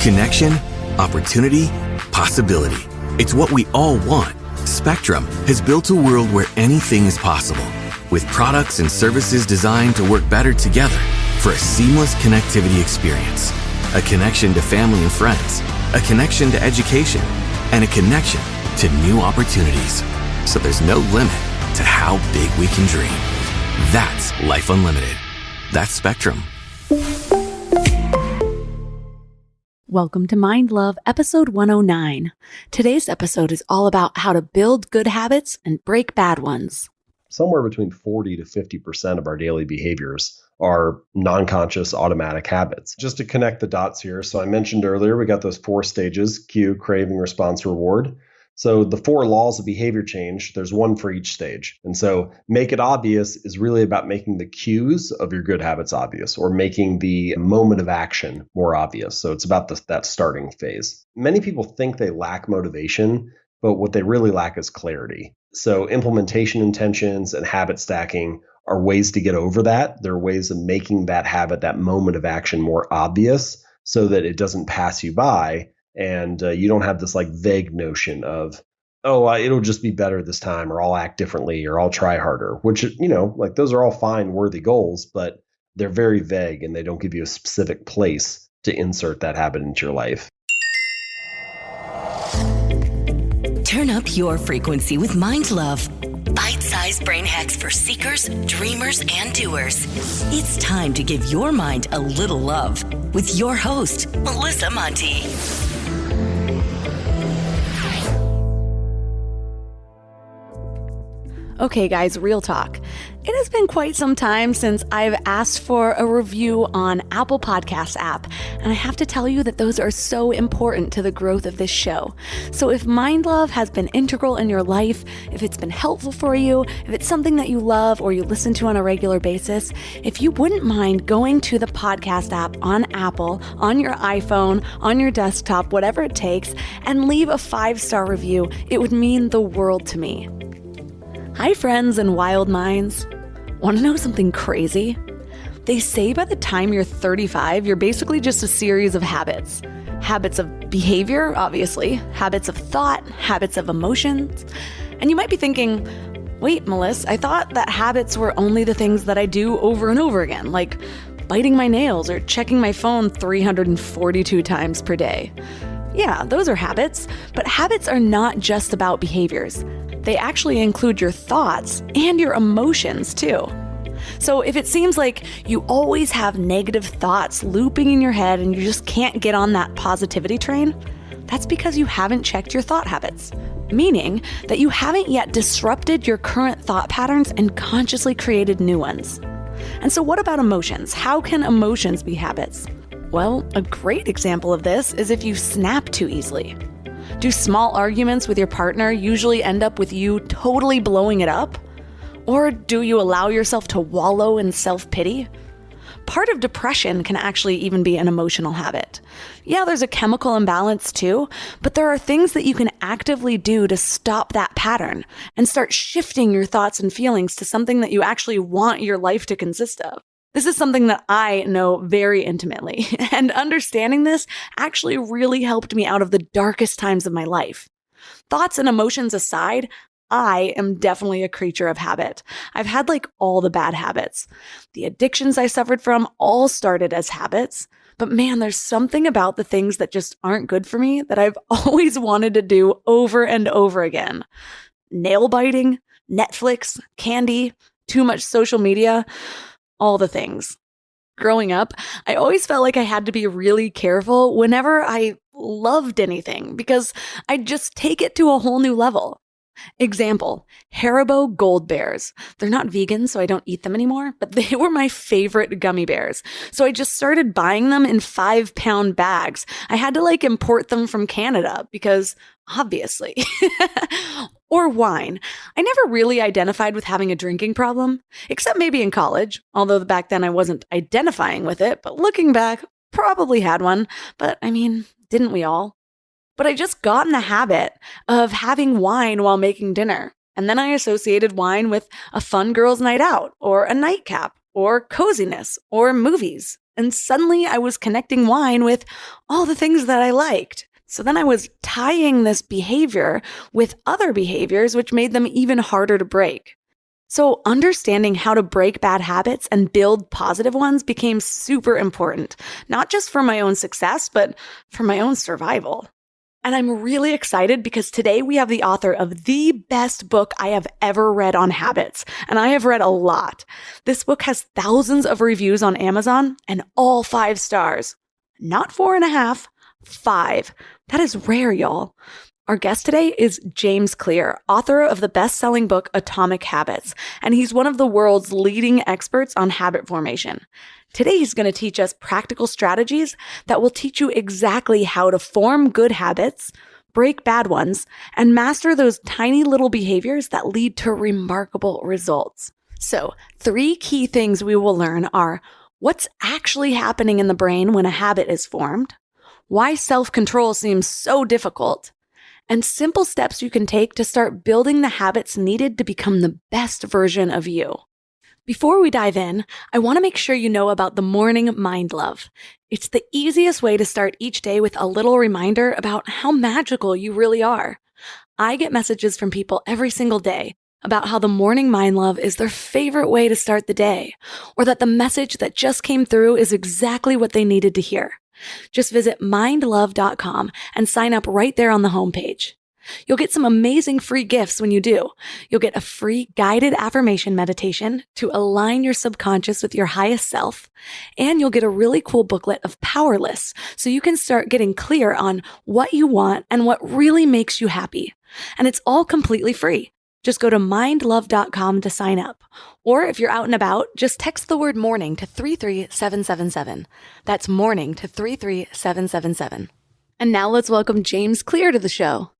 Connection, opportunity, possibility. It's what we all want. Spectrum has built a world where anything is possible, with products and services designed to work better together for a seamless connectivity experience. A connection to family and friends, a connection to education, and a connection to new opportunities. So there's no limit to how big we can dream. That's Life Unlimited. That's Spectrum. Welcome to Mind Love, episode 109. Today's episode is all about how to build good habits and break bad ones. Somewhere between 40 to 50% of our daily behaviors are non-conscious automatic habits. Just to connect the dots here, so I mentioned earlier, we got those 4 stages: cue, craving, response, reward. So the 4 laws of behavior change, there's one for each stage. And so make it obvious is really about making the cues of your good habits obvious, or making the moment of action more obvious. So it's about that starting phase. Many people think they lack motivation, but what they really lack is clarity. So implementation intentions and habit stacking are ways to get over that. They're ways of making that habit, that moment of action, more obvious so that it doesn't pass you by. And you don't have this like vague notion of, it'll just be better this time, or I'll act differently, or I'll try harder, which, like those are all fine, worthy goals, but they're very vague and they don't give you a specific place to insert that habit into your life. Turn up your frequency with Mind Love. Bite-sized brain hacks for seekers, dreamers, and doers. It's time to give your mind a little love with your host, Melissa Monti. Okay, guys, real talk. It has been quite some time since I've asked for a review on Apple Podcasts app, and I have to tell you that those are so important to the growth of this show. So if Mind Love has been integral in your life, if it's been helpful for you, if it's something that you love or you listen to on a regular basis, if you wouldn't mind going to the podcast app on Apple, on your iPhone, on your desktop, whatever it takes, and leave a 5-star review, it would mean the world to me. Hi, friends and wild minds. Want to know something crazy? They say by the time you're 35, you're basically just a series of habits. Habits of behavior, obviously, habits of thought, habits of emotions. And you might be thinking, wait, Melissa, I thought that habits were only the things that I do over and over again, like biting my nails or checking my phone 342 times per day. Yeah, those are habits, but habits are not just about behaviors. They actually include your thoughts and your emotions too. So if it seems like you always have negative thoughts looping in your head and you just can't get on that positivity train, that's because you haven't checked your thought habits, meaning that you haven't yet disrupted your current thought patterns and consciously created new ones. And so what about emotions? How can emotions be habits? Well, a great example of this is if you snap too easily. Do small arguments with your partner usually end up with you totally blowing it up? Or do you allow yourself to wallow in self-pity? Part of depression can actually even be an emotional habit. Yeah, there's a chemical imbalance too, but there are things that you can actively do to stop that pattern and start shifting your thoughts and feelings to something that you actually want your life to consist of. This is something that I know very intimately, and understanding this actually really helped me out of the darkest times of my life. Thoughts and emotions aside, I am definitely a creature of habit. I've had all the bad habits. The addictions I suffered from all started as habits, but man, there's something about the things that just aren't good for me that I've always wanted to do over and over again. Nail biting, Netflix, candy, too much social media, all the things. Growing up, I always felt like I had to be really careful whenever I loved anything because I'd just take it to a whole new level. Example, Haribo Gold Bears. They're not vegan, so I don't eat them anymore, but they were my favorite gummy bears. So I just started buying them in 5-pound bags. I had to import them from Canada because obviously. Or wine. I never really identified with having a drinking problem, except maybe in college, although back then I wasn't identifying with it, but looking back, probably had one. But didn't we all? But I just got in the habit of having wine while making dinner. And then I associated wine with a fun girls' night out, or a nightcap, or coziness, or movies, And suddenly I was connecting wine with all the things that I liked. So then I was tying this behavior with other behaviors, which made them even harder to break. So understanding how to break bad habits and build positive ones became super important, not just for my own success, but for my own survival. And I'm really excited because today we have the author of the best book I have ever read on habits. And I have read a lot. This book has thousands of reviews on Amazon and all 5 stars. Not 4.5, 5. That is rare, y'all. Our guest today is James Clear, author of the best-selling book Atomic Habits, and he's one of the world's leading experts on habit formation. Today, he's going to teach us practical strategies that will teach you exactly how to form good habits, break bad ones, and master those tiny little behaviors that lead to remarkable results. So, 3 key things we will learn are what's actually happening in the brain when a habit is formed, why self-control seems so difficult, and simple steps you can take to start building the habits needed to become the best version of you. Before we dive in, I want to make sure you know about the Morning Mind Love. It's the easiest way to start each day with a little reminder about how magical you really are. I get messages from people every single day about how the Morning Mind Love is their favorite way to start the day, or that the message that just came through is exactly what they needed to hear. Just visit mindlove.com and sign up right there on the homepage. You'll get some amazing free gifts when you do. You'll get a free guided affirmation meditation to align your subconscious with your highest self, and you'll get a really cool booklet of power lists so you can start getting clear on what you want and what really makes you happy. And it's all completely free. Just go to mindlove.com to sign up. Or if you're out and about, just text the word morning to 33777. That's morning to 33777. And now let's welcome James Clear to the show.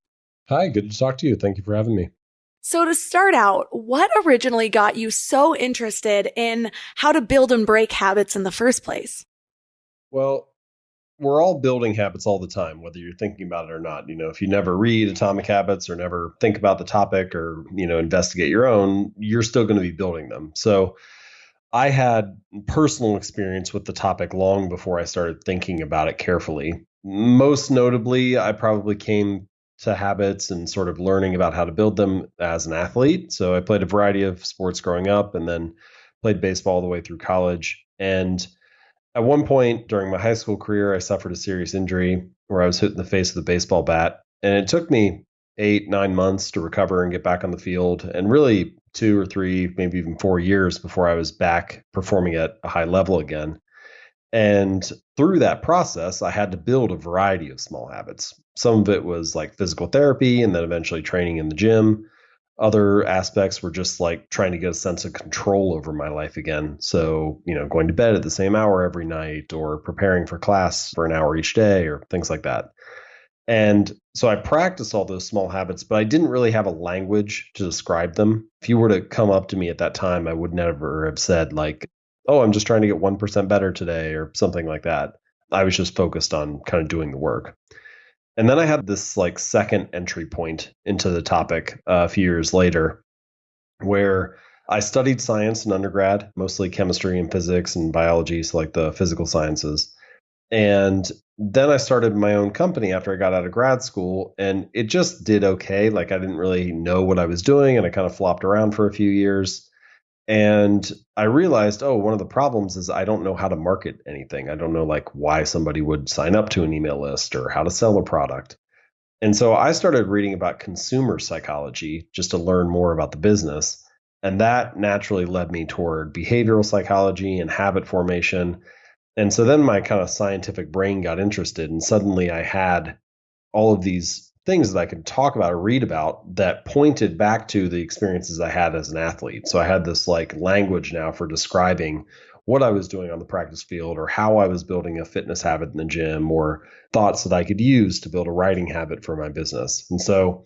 Hi, good to talk to you. Thank you for having me. So to start out, what originally got you so interested in how to build and break habits in the first place? Well, we're all building habits all the time, whether you're thinking about it or not. If you never read Atomic Habits or never think about the topic or, investigate your own, you're still going to be building them. So I had personal experience with the topic long before I started thinking about it carefully. Most notably, I probably came to habits and sort of learning about how to build them as an athlete. So I played a variety of sports growing up and then played baseball all the way through college. And at one point during my high school career, I suffered a serious injury where I was hit in the face with a baseball bat. And it took me 8-9 months to recover and get back on the field, and really 2 or 3, maybe even 4 years before I was back performing at a high level again. And through that process, I had to build a variety of small habits. Some of it was like physical therapy and then eventually training in the gym. Other aspects were just like trying to get a sense of control over my life again. So, going to bed at the same hour every night, or preparing for class for an hour each day, or things like that. And so I practiced all those small habits, but I didn't really have a language to describe them. If you were to come up to me at that time, I would never have said like, oh, I'm just trying to get 1% better today or something like that. I was just focused on kind of doing the work. And then I had this like second entry point into the topic a few years later, where I studied science in undergrad, mostly chemistry and physics and biology, so like the physical sciences. And then I started my own company after I got out of grad school, and it just did okay. Like I didn't really know what I was doing, and I kind of flopped around for a few years. And I realized, one of the problems is I don't know how to market anything. I don't know like why somebody would sign up to an email list or how to sell a product. And so I started reading about consumer psychology just to learn more about the business. And that naturally led me toward behavioral psychology and habit formation. And so then my kind of scientific brain got interested, and suddenly I had all of these things that I could talk about or read about that pointed back to the experiences I had as an athlete. So I had this like language now for describing what I was doing on the practice field, or how I was building a fitness habit in the gym, or thoughts that I could use to build a writing habit for my business. And so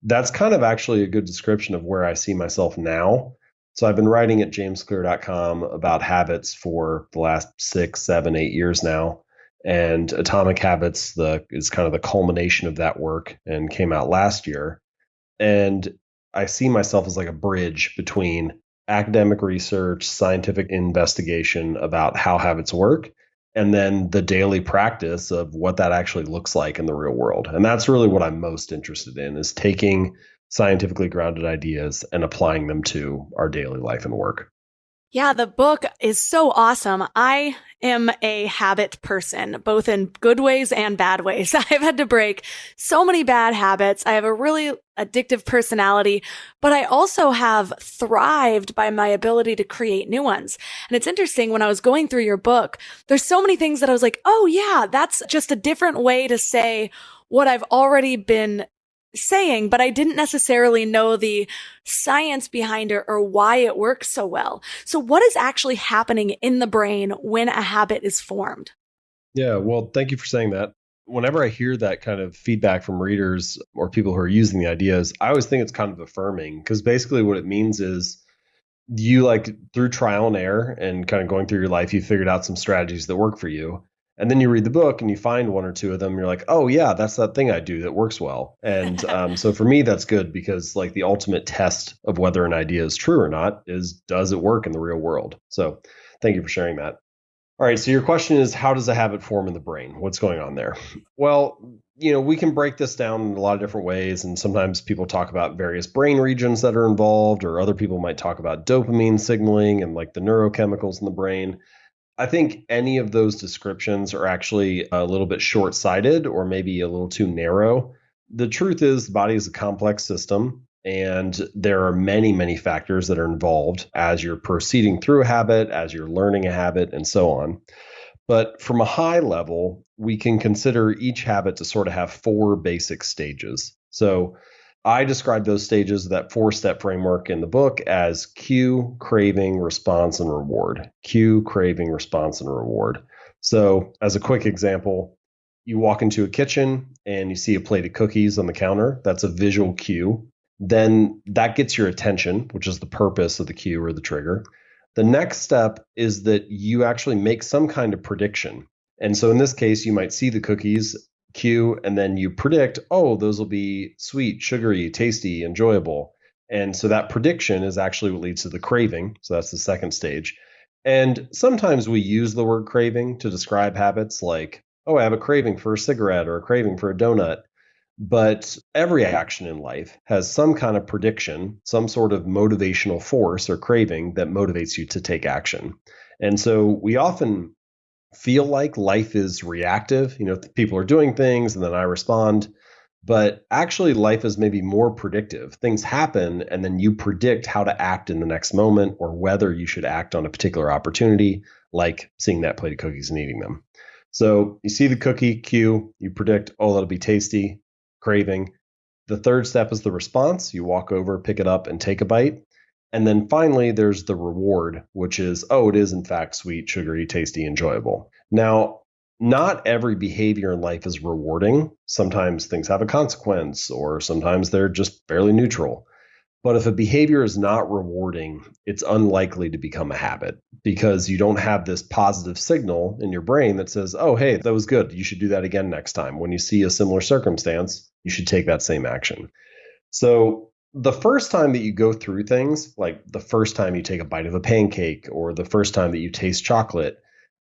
that's kind of actually a good description of where I see myself now. So I've been writing at jamesclear.com about habits for the last 6, 7, 8 years now. And Atomic Habits is kind of the culmination of that work and came out last year. And I see myself as like a bridge between academic research, scientific investigation about how habits work, and then the daily practice of what that actually looks like in the real world. And that's really what I'm most interested in, is taking scientifically grounded ideas and applying them to our daily life and work. Yeah, the book is so awesome. I am a habit person, both in good ways and bad ways. I've had to break so many bad habits. I have a really addictive personality, but I also have thrived by my ability to create new ones. And it's interesting, when I was going through your book, there's so many things that I was like, oh yeah, that's just a different way to say what I've already been saying, but I didn't necessarily know the science behind it or why it works so well. So what is actually happening in the brain when a habit is formed? Yeah, well, thank you for saying that. Whenever I hear that kind of feedback from readers or people who are using the ideas, I always think it's kind of affirming, because basically what it means is you, like, through trial and error and kind of going through your life, you figured out some strategies that work for you. And then you read the book and you find one or two of them. You're like, oh, yeah, that's that thing I do that works well. And so for me, that's good, because like the ultimate test of whether an idea is true or not is, does it work in the real world? So thank you for sharing that. All right. So your question is, how does a habit form in the brain? What's going on there? Well, we can break this down in a lot of different ways. And sometimes people talk about various brain regions that are involved, or other people might talk about dopamine signaling and like the neurochemicals in the brain. I think any of those descriptions are actually a little bit short-sighted, or maybe a little too narrow. The truth is, the body is a complex system, and there are many, many factors that are involved as you're proceeding through a habit, as you're learning a habit, and so on. But from a high level, we can consider each habit to sort of have four basic stages. So I describe those stages of that 4-step framework in the book as cue, craving, response, and reward. Cue, craving, response, and reward. So as a quick example, you walk into a kitchen and you see a plate of cookies on the counter. That's a visual cue. Then that gets your attention, which is the purpose of the cue or the trigger. The next step is that you actually make some kind of prediction. And so in this case, you might see the cookies, cue, and then you predict, oh, those will be sweet, sugary, tasty, enjoyable. And so that prediction is actually what leads to the craving. So that's the second stage. And sometimes we use the word craving to describe habits, like, oh, I have a craving for a cigarette or a craving for a donut. But every action in life has some kind of prediction, some sort of motivational force or craving that motivates you to take action. And so we often feel like life is reactive. People are doing things and then I respond. But actually, life is maybe more predictive. Things happen and then you predict how to act in the next moment, or whether you should act on a particular opportunity, like seeing that plate of cookies and eating them. So you see the cookie, cue, you predict, oh, that'll be tasty, craving. The third step is the response. You walk over, pick it up, and take a bite. And then finally, there's the reward, which is, oh, it is in fact sweet, sugary, tasty, enjoyable. Now, not every behavior in life is rewarding. Sometimes things have a consequence, or sometimes they're just fairly neutral. But if a behavior is not rewarding, it's unlikely to become a habit, because you don't have this positive signal in your brain that says, oh, hey, that was good. You should do that again next time. When you see a similar circumstance, you should take that same action. So the first time that you go through things, like the first time you take a bite of a pancake or the first time that you taste chocolate,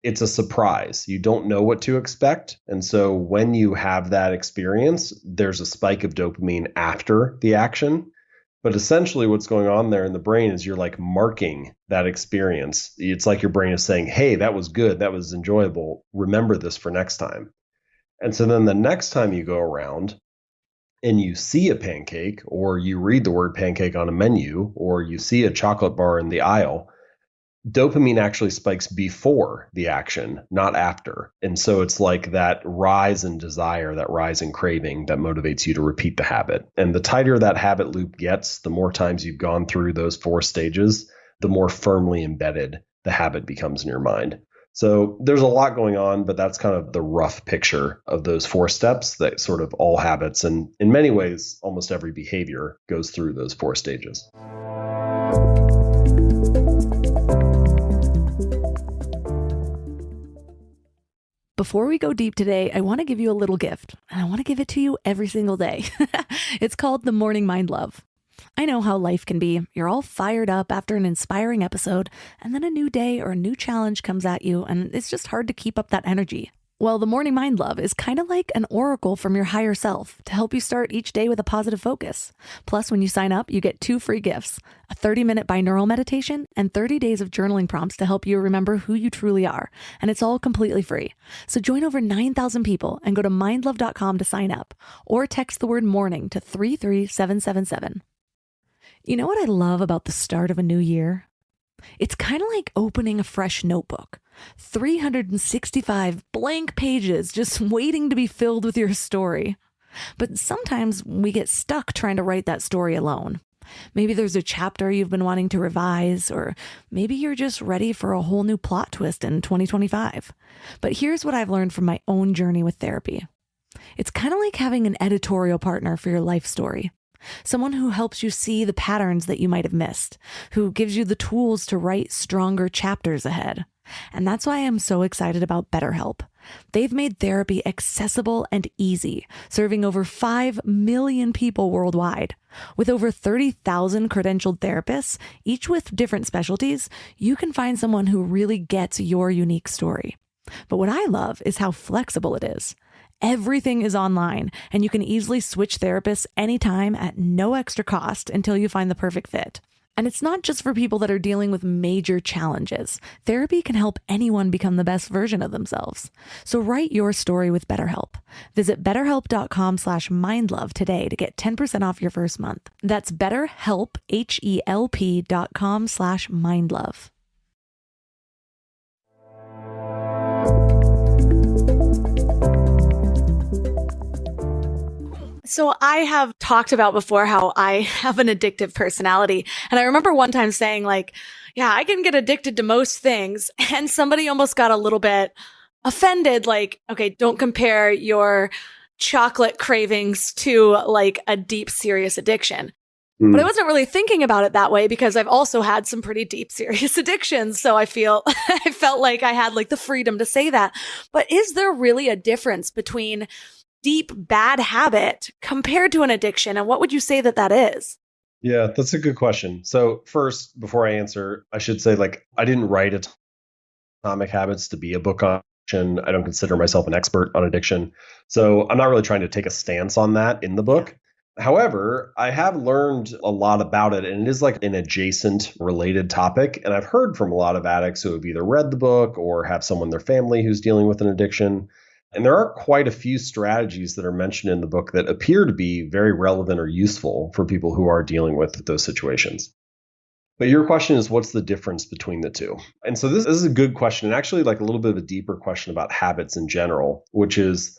it's a surprise. You don't know what to expect. And so when you have that experience, there's a spike of dopamine after the action. But essentially what's going on there in the brain is you're like marking that experience. It's like your brain is saying, hey, that was good. That was enjoyable. Remember this for next time. And so then the next time you go around and you see a pancake, or you read the word pancake on a menu, or you see a chocolate bar in the aisle, dopamine actually spikes before the action, not after. And so it's like that rise in desire, that rise in craving that motivates you to repeat the habit. And the tighter that habit loop gets, the more times you've gone through those 4 stages, the more firmly embedded the habit becomes in your mind. So there's a lot going on, but that's kind of the rough picture of those 4 steps that sort of all habits, and in many ways, almost every behavior goes through those 4 stages. Before we go deep today, I want to give you a little gift, and I want to give it to you every single day. It's called the Morning Mind Love. I know how life can be. You're all fired up after an inspiring episode, and then a new day or a new challenge comes at you, and it's just hard to keep up that energy. Well, the Morning Mind Love is kind of like an oracle from your higher self to help you start each day with a positive focus. Plus, when you sign up, you get 2 free gifts, a 30-minute binaural meditation and 30 days of journaling prompts to help you remember who you truly are. And it's all completely free. So join over 9,000 people and go to mindlove.com to sign up or text the word morning to 33777. You know what I love about the start of a new year? It's kind of like opening a fresh notebook. 365 blank pages just waiting to be filled with your story. But sometimes we get stuck trying to write that story alone. Maybe there's a chapter you've been wanting to revise, or maybe you're just ready for a whole new plot twist in 2025. But here's what I've learned from my own journey with therapy. It's kind of like having an editorial partner for your life story. Someone who helps you see the patterns that you might have missed, who gives you the tools to write stronger chapters ahead. And that's why I'm so excited about BetterHelp. They've made therapy accessible and easy, serving over 5 million people worldwide. With over 30,000 credentialed therapists, each with different specialties, you can find someone who really gets your unique story. But what I love is how flexible it is. Everything is online, and you can easily switch therapists anytime at no extra cost until you find the perfect fit. And it's not just for people that are dealing with major challenges. Therapy can help anyone become the best version of themselves. So write your story with BetterHelp. Visit betterhelp.com/mindlove today to get 10% off your first month. That's BetterHelp, HELP.com/mindlove. So I have talked about before how I have an addictive personality. And I remember one time saying like, yeah, I can get addicted to most things. And somebody almost got a little bit offended. Like, okay, don't compare your chocolate cravings to like a deep, serious addiction. But I wasn't really thinking about it that way because I've also had some pretty deep, serious addictions. So I felt like I had like the freedom to say that. But is there really a difference between deep bad habit compared to an addiction? And what would you say that is? Yeah, that's a good question. So first, before I answer, I should say like I didn't write Atomic Habits to be a book on addiction. I don't consider myself an expert on addiction. So I'm not really trying to take a stance on that in the book. However, I have learned a lot about it, and it is like an adjacent related topic. And I've heard from a lot of addicts who have either read the book or have someone in their family who's dealing with an addiction. And there are quite a few strategies that are mentioned in the book that appear to be very relevant or useful for people who are dealing with those situations. But your question is, what's the difference between the two? And so this is a good question, and actually like a little bit of a deeper question about habits in general, which is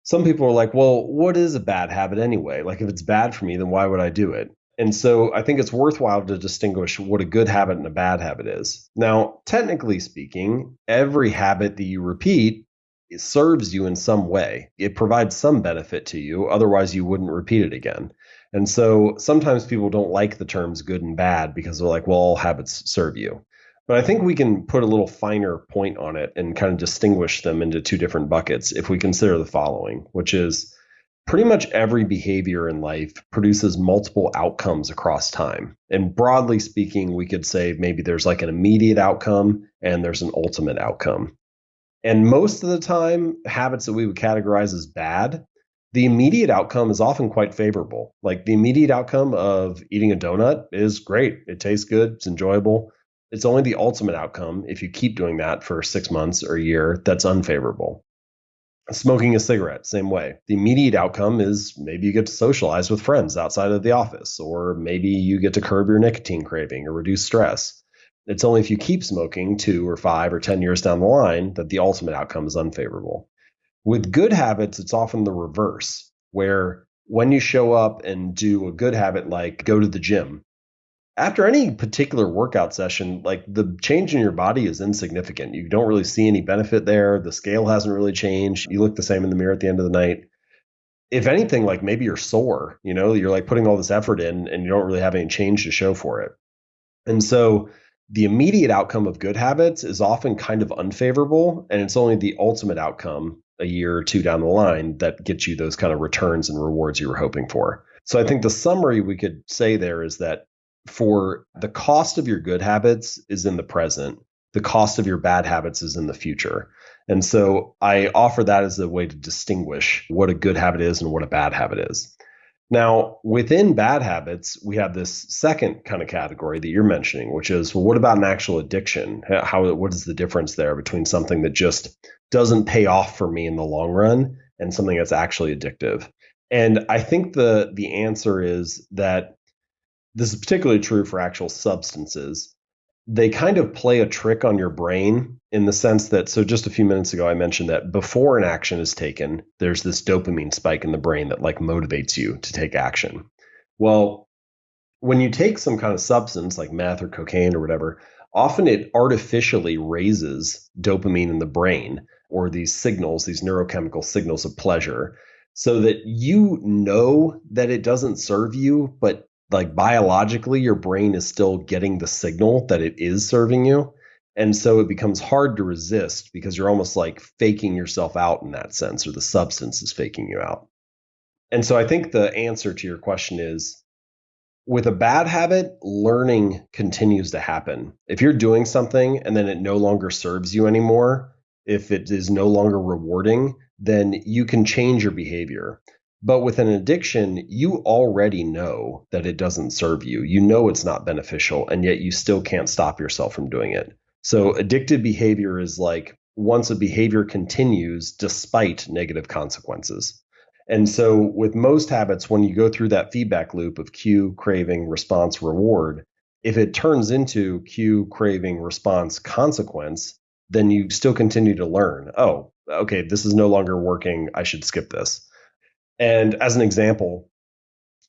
some people are like, well, what is a bad habit anyway? Like if it's bad for me, then why would I do it? And so I think it's worthwhile to distinguish what a good habit and a bad habit is. Now, technically speaking, every habit that you repeat, it serves you in some way. It provides some benefit to you. Otherwise, you wouldn't repeat it again. And so sometimes people don't like the terms good and bad because they're like, well, all habits serve you. But I think we can put a little finer point on it and kind of distinguish them into 2 different buckets if we consider the following, which is pretty much every behavior in life produces multiple outcomes across time. And broadly speaking, we could say maybe there's like an immediate outcome and there's an ultimate outcome. And most of the time, habits that we would categorize as bad, the immediate outcome is often quite favorable. Like the immediate outcome of eating a donut is great. It tastes good. It's enjoyable. It's only the ultimate outcome, if you keep doing that for 6 months or a year, that's unfavorable. Smoking a cigarette, same way. The immediate outcome is maybe you get to socialize with friends outside of the office, or maybe you get to curb your nicotine craving or reduce stress. It's only if you keep smoking 2 or 5 or 10 years down the line that the ultimate outcome is unfavorable. With good habits, it's often the reverse, where when you show up and do a good habit like go to the gym, after any particular workout session, like the change in your body is insignificant. You don't really see any benefit there. The scale hasn't really changed. You look the same in the mirror at the end of the night. If anything, like maybe you're sore, you're like putting all this effort in and you don't really have any change to show for it. And so the immediate outcome of good habits is often kind of unfavorable, and it's only the ultimate outcome a year or 2 down the line that gets you those kind of returns and rewards you were hoping for. So I think the summary we could say there is that for the cost of your good habits is in the present, the cost of your bad habits is in the future. And so I offer that as a way to distinguish what a good habit is and what a bad habit is. Now, within bad habits, we have this second kind of category that you're mentioning, which is, well, what about an actual addiction? What is the difference there between something that just doesn't pay off for me in the long run and something that's actually addictive? And I think the answer is that this is particularly true for actual substances. They kind of play a trick on your brain in the sense that, so just a few minutes ago, I mentioned that before an action is taken, there's this dopamine spike in the brain that like motivates you to take action. Well, when you take some kind of substance like meth or cocaine or whatever, often it artificially raises dopamine in the brain or these signals, these neurochemical signals of pleasure, so that you know that it doesn't serve you, but like biologically, your brain is still getting the signal that it is serving you. And so it becomes hard to resist because you're almost like faking yourself out in that sense, or the substance is faking you out. And so I think the answer to your question is, with a bad habit, learning continues to happen. If you're doing something and then it no longer serves you anymore, if it is no longer rewarding, then you can change your behavior. But with an addiction, you already know that it doesn't serve you. You know it's not beneficial, and yet you still can't stop yourself from doing it. So addictive behavior is like once a behavior continues despite negative consequences. And so with most habits, when you go through that feedback loop of cue, craving, response, reward, if it turns into cue, craving, response, consequence, then you still continue to learn. Oh, okay, this is no longer working. I should skip this. And as an example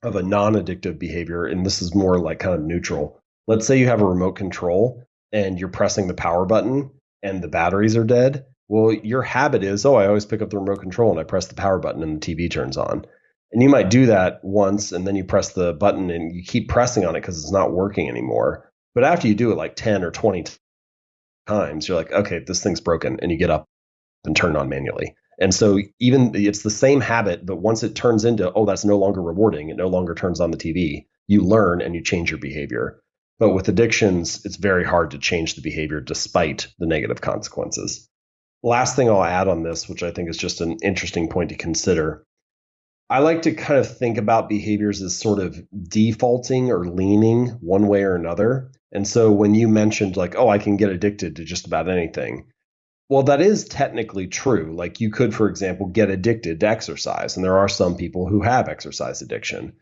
of a non-addictive behavior, and this is more like kind of neutral, let's say you have a remote control and you're pressing the power button and the batteries are dead. Well, your habit is, oh, I always pick up the remote control and I press the power button and the TV turns on. And you might do that once and then you press the button and you keep pressing on it because it's not working anymore. But after you do it like 10 or 20 times, you're like, okay, this thing's broken, and you get up and turn it on manually. And so even it's the same habit, but once it turns into, oh, that's no longer rewarding, it no longer turns on the TV, you learn and you change your behavior. But with addictions, it's very hard to change the behavior despite the negative consequences. Last thing I'll add on this, which I think is just an interesting point to consider. I like to kind of think about behaviors as sort of defaulting or leaning one way or another. And so when you mentioned like, oh, I can get addicted to just about anything. Well, that is technically true. Like you could, for example, get addicted to exercise. And there are some people who have exercise addiction.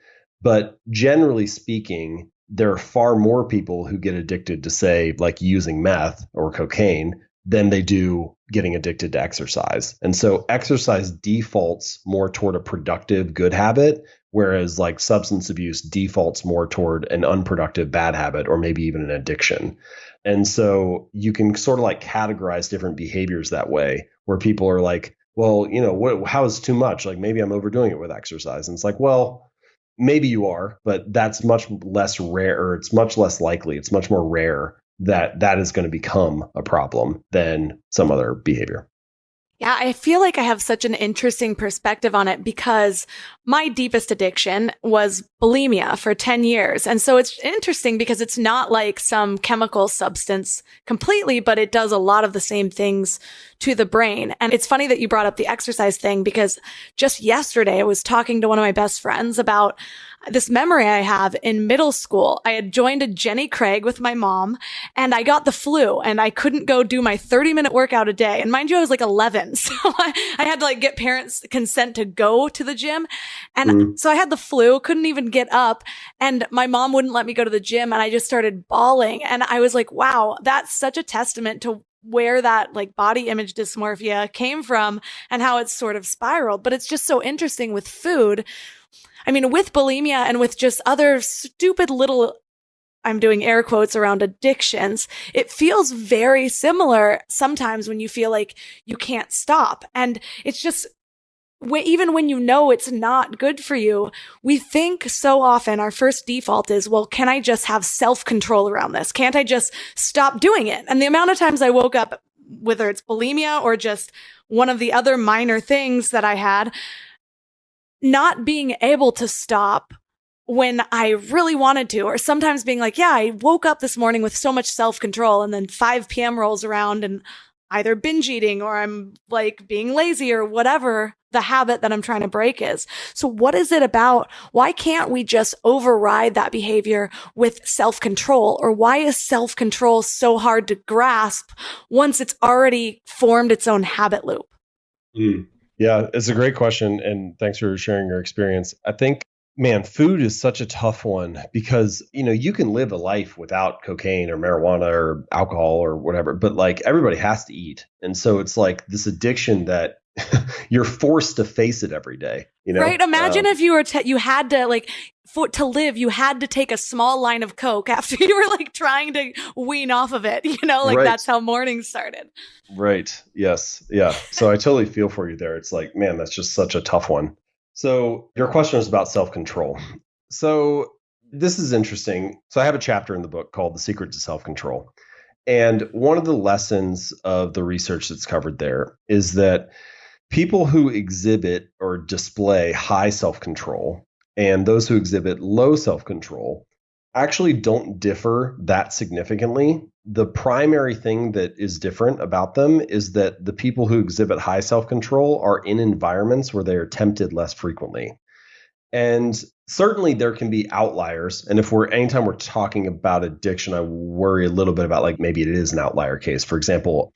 But generally speaking, there are far more people who get addicted to, say, like using meth or cocaine than they do getting addicted to exercise. And so exercise defaults more toward a productive good habit, whereas like substance abuse defaults more toward an unproductive bad habit or maybe even an addiction. And so you can sort of like categorize different behaviors that way, where people are like, well, you know, how is too much? Like maybe I'm overdoing it with exercise. And it's like, well, maybe you are, but that's much less rare, or it's much less likely. It's much more rare that that is going to become a problem than some other behavior. Yeah, I feel like I have such an interesting perspective on it because my deepest addiction was bulimia for 10 years. And so it's interesting because it's not like some chemical substance completely, but it does a lot of the same things to the brain. And it's funny that you brought up the exercise thing because just yesterday I was talking to one of my best friends about this memory I have in middle school. I had joined a Jenny Craig with my mom and I got the flu and I couldn't go do my 30-minute workout a day. And mind you, I was like 11. So I had to like get parents' consent to go to the gym. And so I had the flu, couldn't even get up, and my mom wouldn't let me go to the gym. And I just started bawling. And I was like, wow, that's such a testament to where that like body image dysmorphia came from and how it's sort of spiraled. But it's just so interesting with food. I mean, with bulimia and with just other stupid little, I'm doing air quotes around addictions, it feels very similar sometimes when you feel like you can't stop. And it's just, even when you know it's not good for you, we think so often our first default is, well, can I just have self-control around this? Can't I just stop doing it? And the amount of times I woke up, whether it's bulimia or just one of the other minor things that I had, not being able to stop when I really wanted to, or sometimes being like, yeah, I woke up this morning with so much self-control, and then 5 p.m. rolls around and either binge eating or I'm like being lazy or whatever the habit that I'm trying to break is. So what is it about? Why can't we just override that behavior with self-control? Or why is self-control so hard to grasp once it's already formed its own habit loop? Yeah, it's a great question. And thanks for sharing your experience. I think, man, food is such a tough one because, you can live a life without cocaine or marijuana or alcohol or whatever, but like everybody has to eat. And so it's like this addiction that you're forced to face it every day, Right. Imagine if you were, you had to like, to live, you had to take a small line of Coke after you were like trying to wean off of it, Right. That's how morning started. Right. Yes. Yeah. So I totally feel for you there. It's like, man, that's just such a tough one. So your question is about self-control. So this is interesting. So I have a chapter in the book called The Secret to Self-Control. And one of the lessons of the research that's covered there is that people who exhibit or display high self-control and those who exhibit low self-control actually don't differ that significantly. The primary thing that is different about them is that the people who exhibit high self-control are in environments where they are tempted less frequently. And certainly there can be outliers. And anytime we're talking about addiction, I worry a little bit about like maybe it is an outlier case. For example,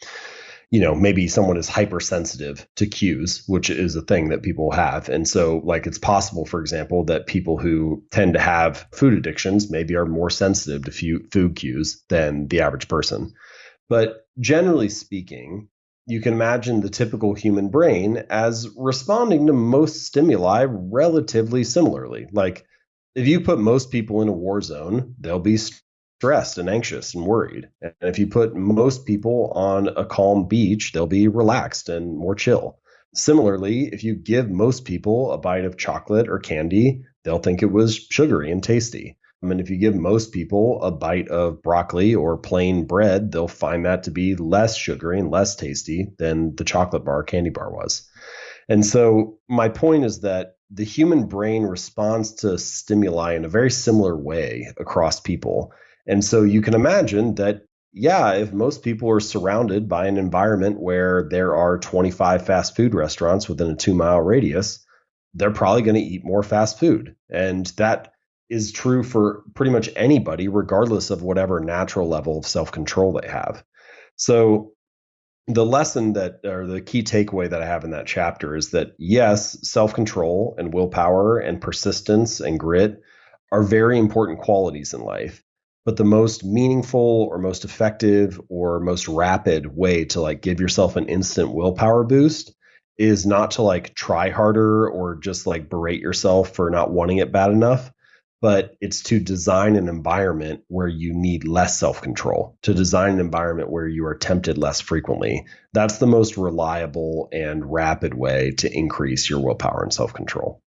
maybe someone is hypersensitive to cues, which is a thing that people have. And so like it's possible, for example, that people who tend to have food addictions maybe are more sensitive to food cues than the average person. But generally speaking, you can imagine the typical human brain as responding to most stimuli relatively similarly. Like if you put most people in a war zone, they'll be stressed and anxious and worried. And if you put most people on a calm beach, they'll be relaxed and more chill. Similarly, if you give most people a bite of chocolate or candy, they'll think it was sugary and tasty. And if you give most people a bite of broccoli or plain bread, they'll find that to be less sugary and less tasty than the chocolate bar or candy bar was. And so my point is that the human brain responds to stimuli in a very similar way across people. And so you can imagine that, yeah, if most people are surrounded by an environment where there are 25 fast food restaurants within a 2-mile radius, they're probably going to eat more fast food. And that is true for pretty much anybody, regardless of whatever natural level of self-control they have. So the lesson or the key takeaway that I have in that chapter is that, yes, self-control and willpower and persistence and grit are very important qualities in life. But the most meaningful or most effective or most rapid way to like give yourself an instant willpower boost is not to like try harder or just like berate yourself for not wanting it bad enough, but it's to design an environment where you need less self-control, to design an environment where you are tempted less frequently. That's the most reliable and rapid way to increase your willpower and self-control.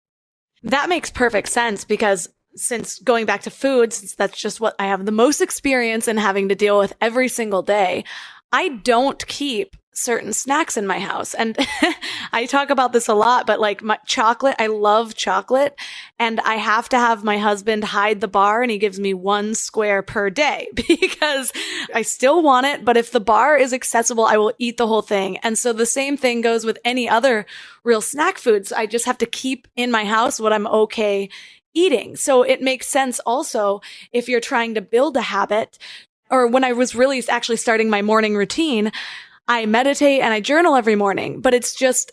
That makes perfect sense because since going back to food, since that's just what I have the most experience in having to deal with every single day, I don't keep certain snacks in my house. And I talk about this a lot, but like my chocolate, I love chocolate, and I have to have my husband hide the bar, and he gives me 1 square per day because I still want it. But if the bar is accessible, I will eat the whole thing. And so the same thing goes with any other real snack foods. I just have to keep in my house what I'm okay eating. So it makes sense also if you're trying to build a habit, or when I was really actually starting my morning routine, I meditate and I journal every morning, but it's just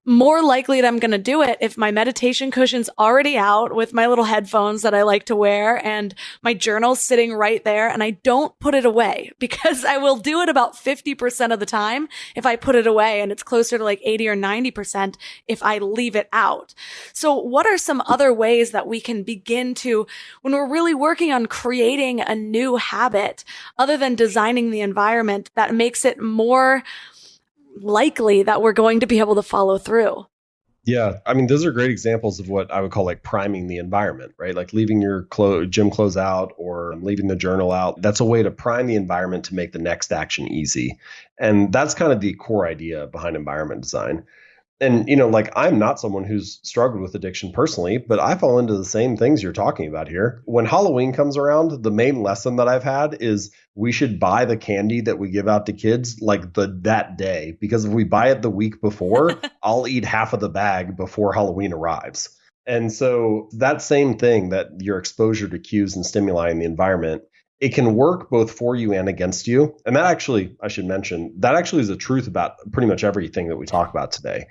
more likely that I'm going to do it if my meditation cushion's already out with my little headphones that I like to wear and my journal's sitting right there, and I don't put it away, because I will do it about 50% of the time if I put it away, and it's closer to like 80 or 90% if I leave it out. So what are some other ways that we can begin to, when we're really working on creating a new habit, other than designing the environment that makes it more likely that we're going to be able to follow through? Yeah. I mean, those are great examples of what I would call like priming the environment, right? Like leaving your gym clothes out or leaving the journal out. That's a way to prime the environment to make the next action easy. And that's kind of the core idea behind environment design. And, like I'm not someone who's struggled with addiction personally, but I fall into the same things you're talking about here. When Halloween comes around, the main lesson that I've had is we should buy the candy that we give out to kids like that day, because if we buy it the week before, I'll eat half of the bag before Halloween arrives. And so that same thing, that your exposure to cues and stimuli in the environment, it can work both for you and against you. And that actually, I should mention, that actually is the truth about pretty much everything that we talk about today.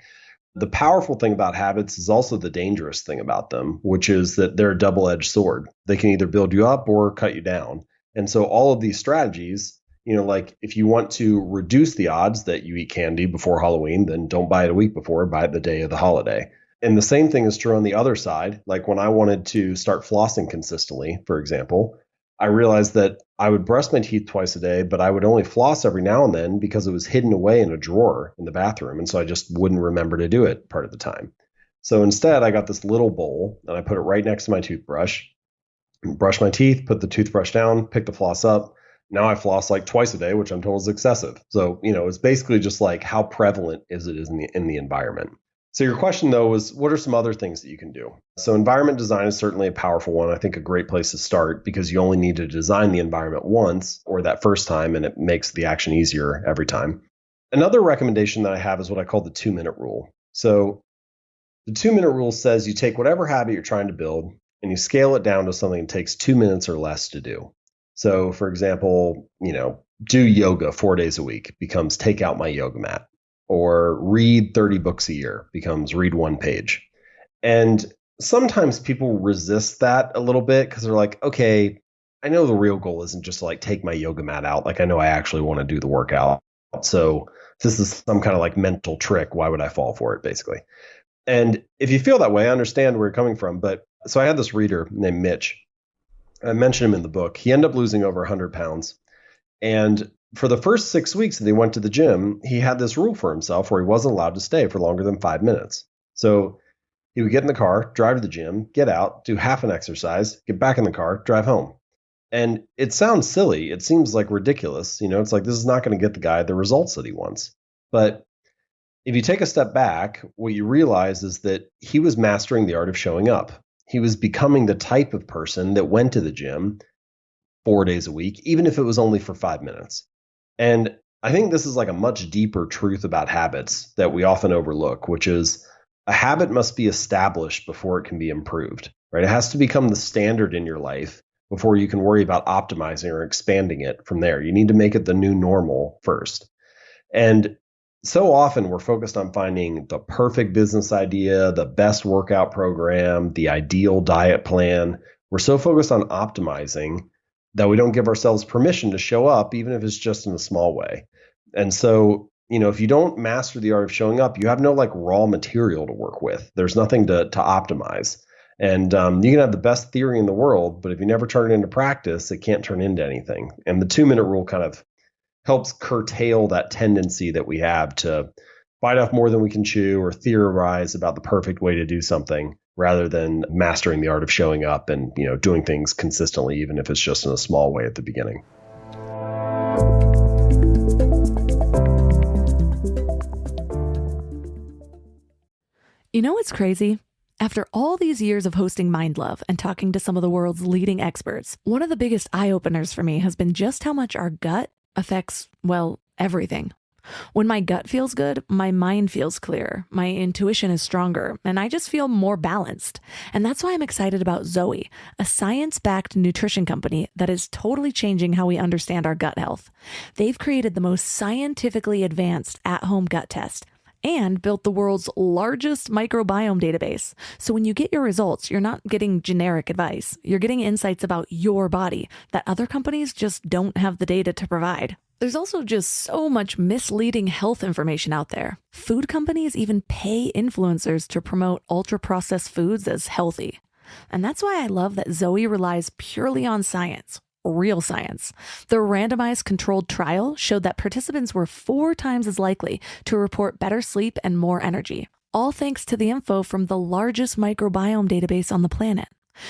The powerful thing about habits is also the dangerous thing about them, which is that they're a double-edged sword. They can either build you up or cut you down. And so all of these strategies, like if you want to reduce the odds that you eat candy before Halloween, then don't buy it a week before, buy it the day of the holiday. And the same thing is true on the other side. Like when I wanted to start flossing consistently, for example, I realized that I would brush my teeth twice a day, but I would only floss every now and then because it was hidden away in a drawer in the bathroom. And so I just wouldn't remember to do it part of the time. So instead, I got this little bowl and I put it right next to my toothbrush, brush my teeth, put the toothbrush down, pick the floss up. Now I floss like twice a day, which I'm told is excessive. So, it's basically just like how prevalent is it in the environment. So your question, though, was what are some other things that you can do? So environment design is certainly a powerful one. I think a great place to start because you only need to design the environment once or that first time, and it makes the action easier every time. Another recommendation that I have is what I call the 2-minute rule. So the 2-minute rule says you take whatever habit you're trying to build and you scale it down to something that takes 2 minutes or less to do. So, for example, do yoga 4 days a week becomes take out my yoga mat. Or read 30 books a year becomes read 1 page. And sometimes people resist that a little bit because they're like, okay, I know the real goal isn't just to like take my yoga mat out. Like I know I actually want to do the workout. So this is some kind of like mental trick. Why would I fall for it, basically? And if you feel that way, I understand where you're coming from. But so I had this reader named Mitch. I mentioned him in the book. He ended up losing over 100 pounds. And for the first 6 weeks that he went to the gym, he had this rule for himself where he wasn't allowed to stay for longer than 5 minutes. So he would get in the car, drive to the gym, get out, do half an exercise, get back in the car, drive home. And it sounds silly. It seems like ridiculous. It's like this is not going to get the guy the results that he wants. But if you take a step back, what you realize is that he was mastering the art of showing up. He was becoming the type of person that went to the gym 4 days a week, even if it was only for 5 minutes. And I think this is like a much deeper truth about habits that we often overlook, which is a habit must be established before it can be improved, right? It has to become the standard in your life before you can worry about optimizing or expanding it from there. You need to make it the new normal first. And so often we're focused on finding the perfect business idea, the best workout program, the ideal diet plan. We're so focused on optimizing that we don't give ourselves permission to show up, even if it's just in a small way. And so, if you don't master the art of showing up, you have no like raw material to work with. There's nothing to optimize. And you can have the best theory in the world, but if you never turn it into practice, it can't turn into anything. And the 2-minute rule kind of helps curtail that tendency that we have to bite off more than we can chew or theorize about the perfect way to do something, rather than mastering the art of showing up and, doing things consistently, even if it's just in a small way at the beginning. You know what's crazy? After all these years of hosting Mind Love and talking to some of the world's leading experts, one of the biggest eye-openers for me has been just how much our gut affects, well, everything. When my gut feels good, my mind feels clear, my intuition is stronger, and I just feel more balanced. And that's why I'm excited about Zoe, a science-backed nutrition company that is totally changing how we understand our gut health. They've created the most scientifically advanced at-home gut test and built the world's largest microbiome database. So when you get your results, you're not getting generic advice. You're getting insights about your body that other companies just don't have the data to provide. There's also just so much misleading health information out there. Food companies even pay influencers to promote ultra-processed foods as healthy. And that's why I love that Zoe relies purely on science. Real science. Their randomized controlled trial showed that participants were 4 times as likely to report better sleep and more energy, all thanks to the info from the largest microbiome database on the planet.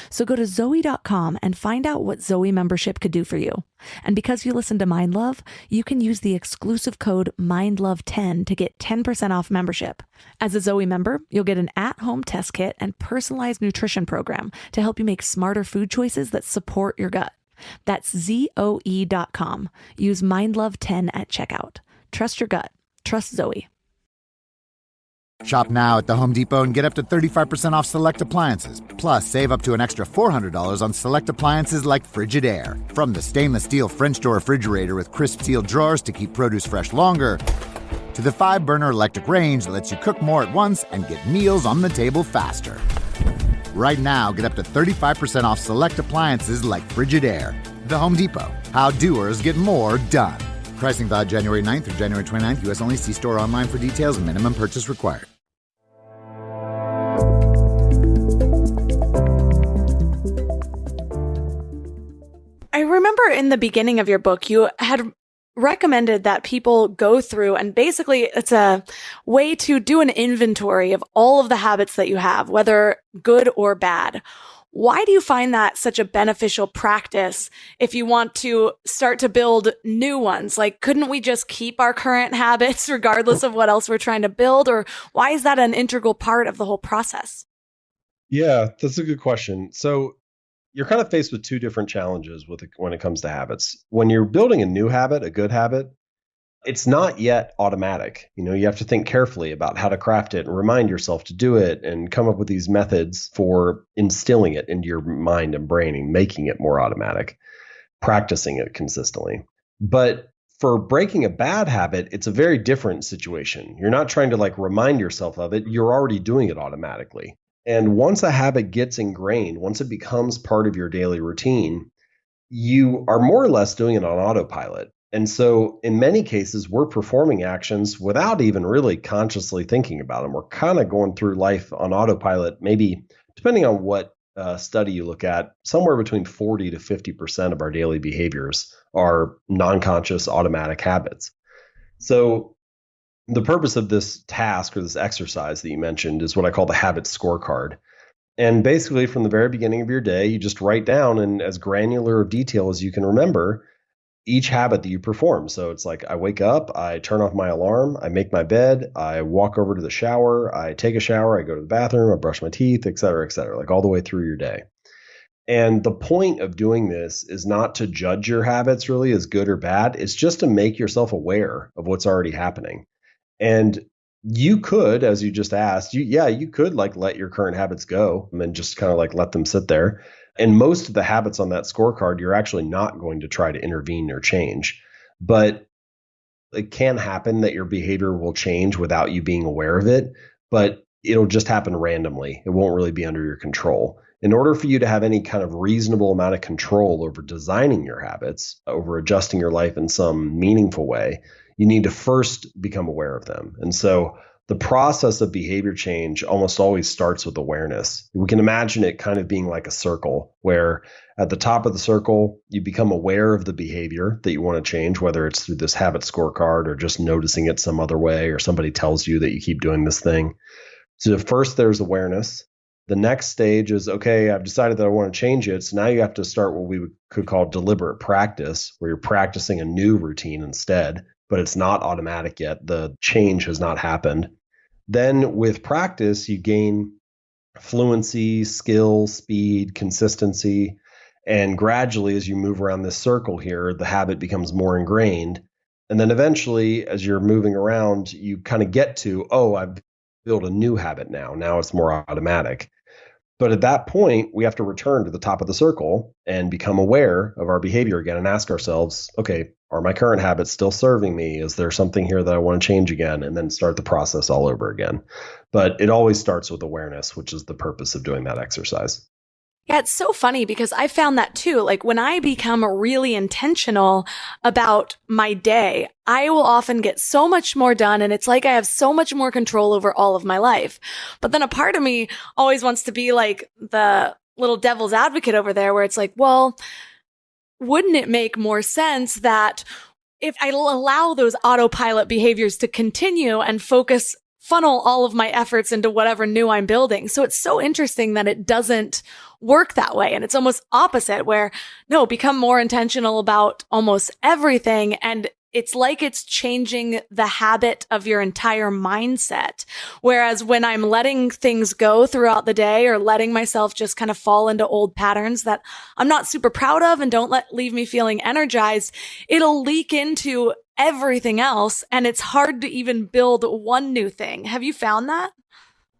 So go to Zoe.com and find out what Zoe membership could do for you. And because you listen to Mind Love, you can use the exclusive code MindLove10 to get 10% off membership. As a Zoe member, you'll get an at-home test kit and personalized nutrition program to help you make smarter food choices that support your gut. That's Zoe.com. Use MindLove10 at checkout. Trust your gut. Trust Zoe. Shop now at the Home Depot and get up to 35% off select appliances. Plus, save up to an extra $400 on select appliances like Frigidaire. From the stainless steel French door refrigerator with crisp steel drawers to keep produce fresh longer, to the 5-burner electric range that lets you cook more at once and get meals on the table faster. Right now, get up to 35% off select appliances like Frigidaire. The Home Depot. How doers get more done. Pricing valid January 9th through January 29th. U.S. only. See store online for details and minimum purchase required. I remember in the beginning of your book, you had recommended that people go through and basically it's a way to do an inventory of all of the habits that you have, whether good or bad. Why do you find that such a beneficial practice if you want to start to build new ones? Like, couldn't we just keep our current habits regardless of what else we're trying to build? Or why is that an integral part of the whole process? Yeah, that's a good question. So you're kind of faced with two different challenges when it comes to habits. When you're building a new habit, a good habit, it's not yet automatic. You have to think carefully about how to craft it and remind yourself to do it and come up with these methods for instilling it into your mind and brain and making it more automatic, practicing it consistently. But for breaking a bad habit, it's a very different situation. You're not trying to remind yourself of it. You're already doing it automatically. And once a habit gets ingrained, once it becomes part of your daily routine, you are more or less doing it on autopilot. And so in many cases, we're performing actions without even really consciously thinking about them. We're kind of going through life on autopilot, maybe depending on what study you look at, somewhere between 40 to 50% of our daily behaviors are non-conscious automatic habits. So the purpose of this task or this exercise that you mentioned is what I call the habit scorecard. And basically, from the very beginning of your day, you just write down in as granular of detail as you can remember each habit that you perform. So it's like I wake up, I turn off my alarm, I make my bed, I walk over to the shower, I take a shower, I go to the bathroom, I brush my teeth, et cetera, like all the way through your day. And the point of doing this is not to judge your habits really as good or bad. It's just to make yourself aware of what's already happening. And you could, as you just asked, you could let your current habits go and just kind of let them sit there. And most of the habits on that scorecard, you're actually not going to try to intervene or change. But it can happen that your behavior will change without you being aware of it, but it'll just happen randomly. It won't really be under your control. In order for you to have any kind of reasonable amount of control over designing your habits, over adjusting your life in some meaningful way, you need to first become aware of them. And so the process of behavior change almost always starts with awareness. We can imagine it kind of being like a circle where at the top of the circle, you become aware of the behavior that you want to change, whether it's through this habit scorecard or just noticing it some other way, or somebody tells you that you keep doing this thing. So first there's awareness. The next stage is, okay, I've decided that I want to change it. So now you have to start what we could call deliberate practice, where you're practicing a new routine instead, but it's not automatic yet. The change has not happened. Then with practice, you gain fluency, skill, speed, consistency. And gradually, as you move around this circle here, the habit becomes more ingrained. And then eventually, as you're moving around, you kind of get to, oh, I've built a new habit now. Now it's more automatic. But at that point, we have to return to the top of the circle and become aware of our behavior again and ask ourselves, okay, are my current habits still serving me? Is there something here that I want to change again? And then start the process all over again. But it always starts with awareness, which is the purpose of doing that exercise. Yeah, it's so funny because I found that too. Like when I become really intentional about my day, I will often get so much more done, and it's like I have so much more control over all of my life. But then a part of me always wants to be like the little devil's advocate over there where it's like, well, wouldn't it make more sense that if I allow those autopilot behaviors to continue and focus funnel all of my efforts into whatever new I'm building. So it's so interesting that it doesn't work that way. And it's almost opposite where no, become more intentional about almost everything. And it's like it's changing the habit of your entire mindset. Whereas when I'm letting things go throughout the day or letting myself just kind of fall into old patterns that I'm not super proud of and don't leave me feeling energized, it'll leak into everything else. And it's hard to even build one new thing. Have you found that?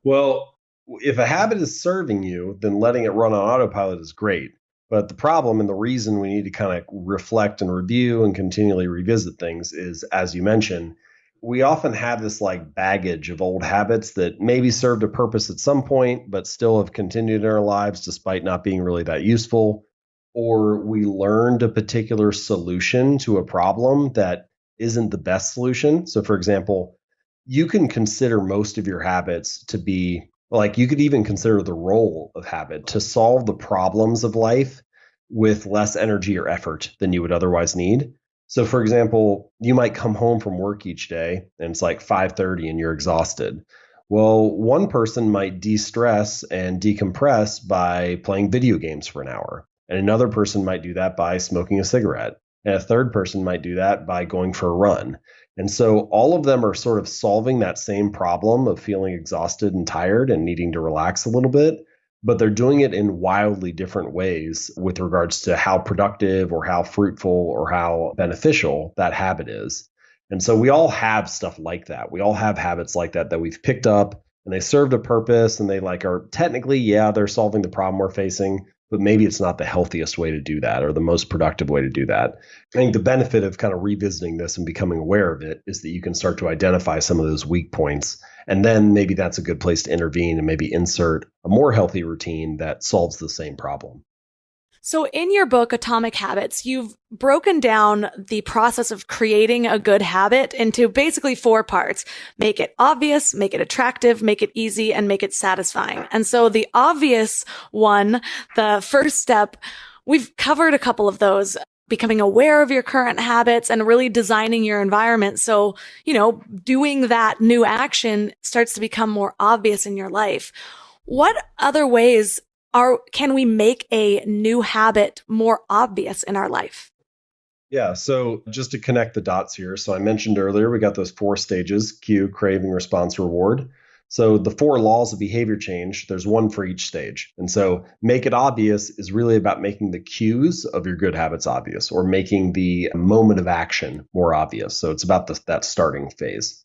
Well, if a habit is serving you, then letting it run on autopilot is great. But the problem and the reason we need to kind of reflect and review and continually revisit things is, as you mentioned, we often have this like baggage of old habits that maybe served a purpose at some point, but still have continued in our lives despite not being really that useful. Or we learned a particular solution to a problem that isn't the best solution. So, for example, you can consider most of your habits to be like, you could even consider the role of habit to solve the problems of life with less energy or effort than you would otherwise need. So, for example, you might come home from work each day and it's like 5:30 and you're exhausted. Well, one person might de-stress and decompress by playing video games for an hour. And another person might do that by smoking a cigarette. And a third person might do that by going for a run. And so all of them are sort of solving that same problem of feeling exhausted and tired and needing to relax a little bit, but they're doing it in wildly different ways with regards to how productive or how fruitful or how beneficial that habit is. And so we all have stuff like that. We all have habits like that we've picked up and they served a purpose and they like are technically, yeah, they're solving the problem we're facing, but maybe it's not the healthiest way to do that or the most productive way to do that. I think the benefit of kind of revisiting this and becoming aware of it is that you can start to identify some of those weak points. And then maybe that's a good place to intervene and maybe insert a more healthy routine that solves the same problem. So in your book, Atomic Habits, you've broken down the process of creating a good habit into basically 4 parts. Make it obvious, make it attractive, make it easy, and make it satisfying. And so the obvious one, the first step, we've covered a couple of those. Becoming aware of your current habits and really designing your environment. So, doing that new action starts to become more obvious in your life. What other ways can we make a new habit more obvious in our life? Yeah. So just to connect the dots here. So I mentioned earlier, we got those 4 stages: cue, craving, response, reward. So the 4 laws of behavior change, there's one for each stage. And so make it obvious is really about making the cues of your good habits obvious or making the moment of action more obvious. So it's about that starting phase.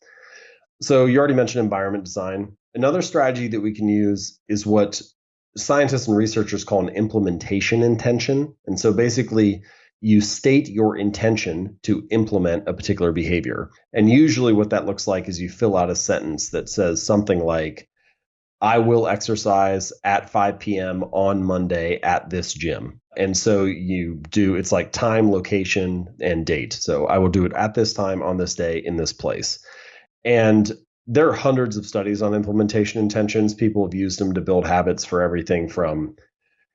So you already mentioned environment design. Another strategy that we can use is what scientists and researchers call an implementation intention. And so basically, you state your intention to implement a particular behavior. And usually what that looks like is you fill out a sentence that says something like, I will exercise at 5 p.m. on Monday at this gym. And so it's like time, location, and date. So I will do it at this time, on this day, in this place. And there are hundreds of studies on implementation intentions. People have used them to build habits for everything from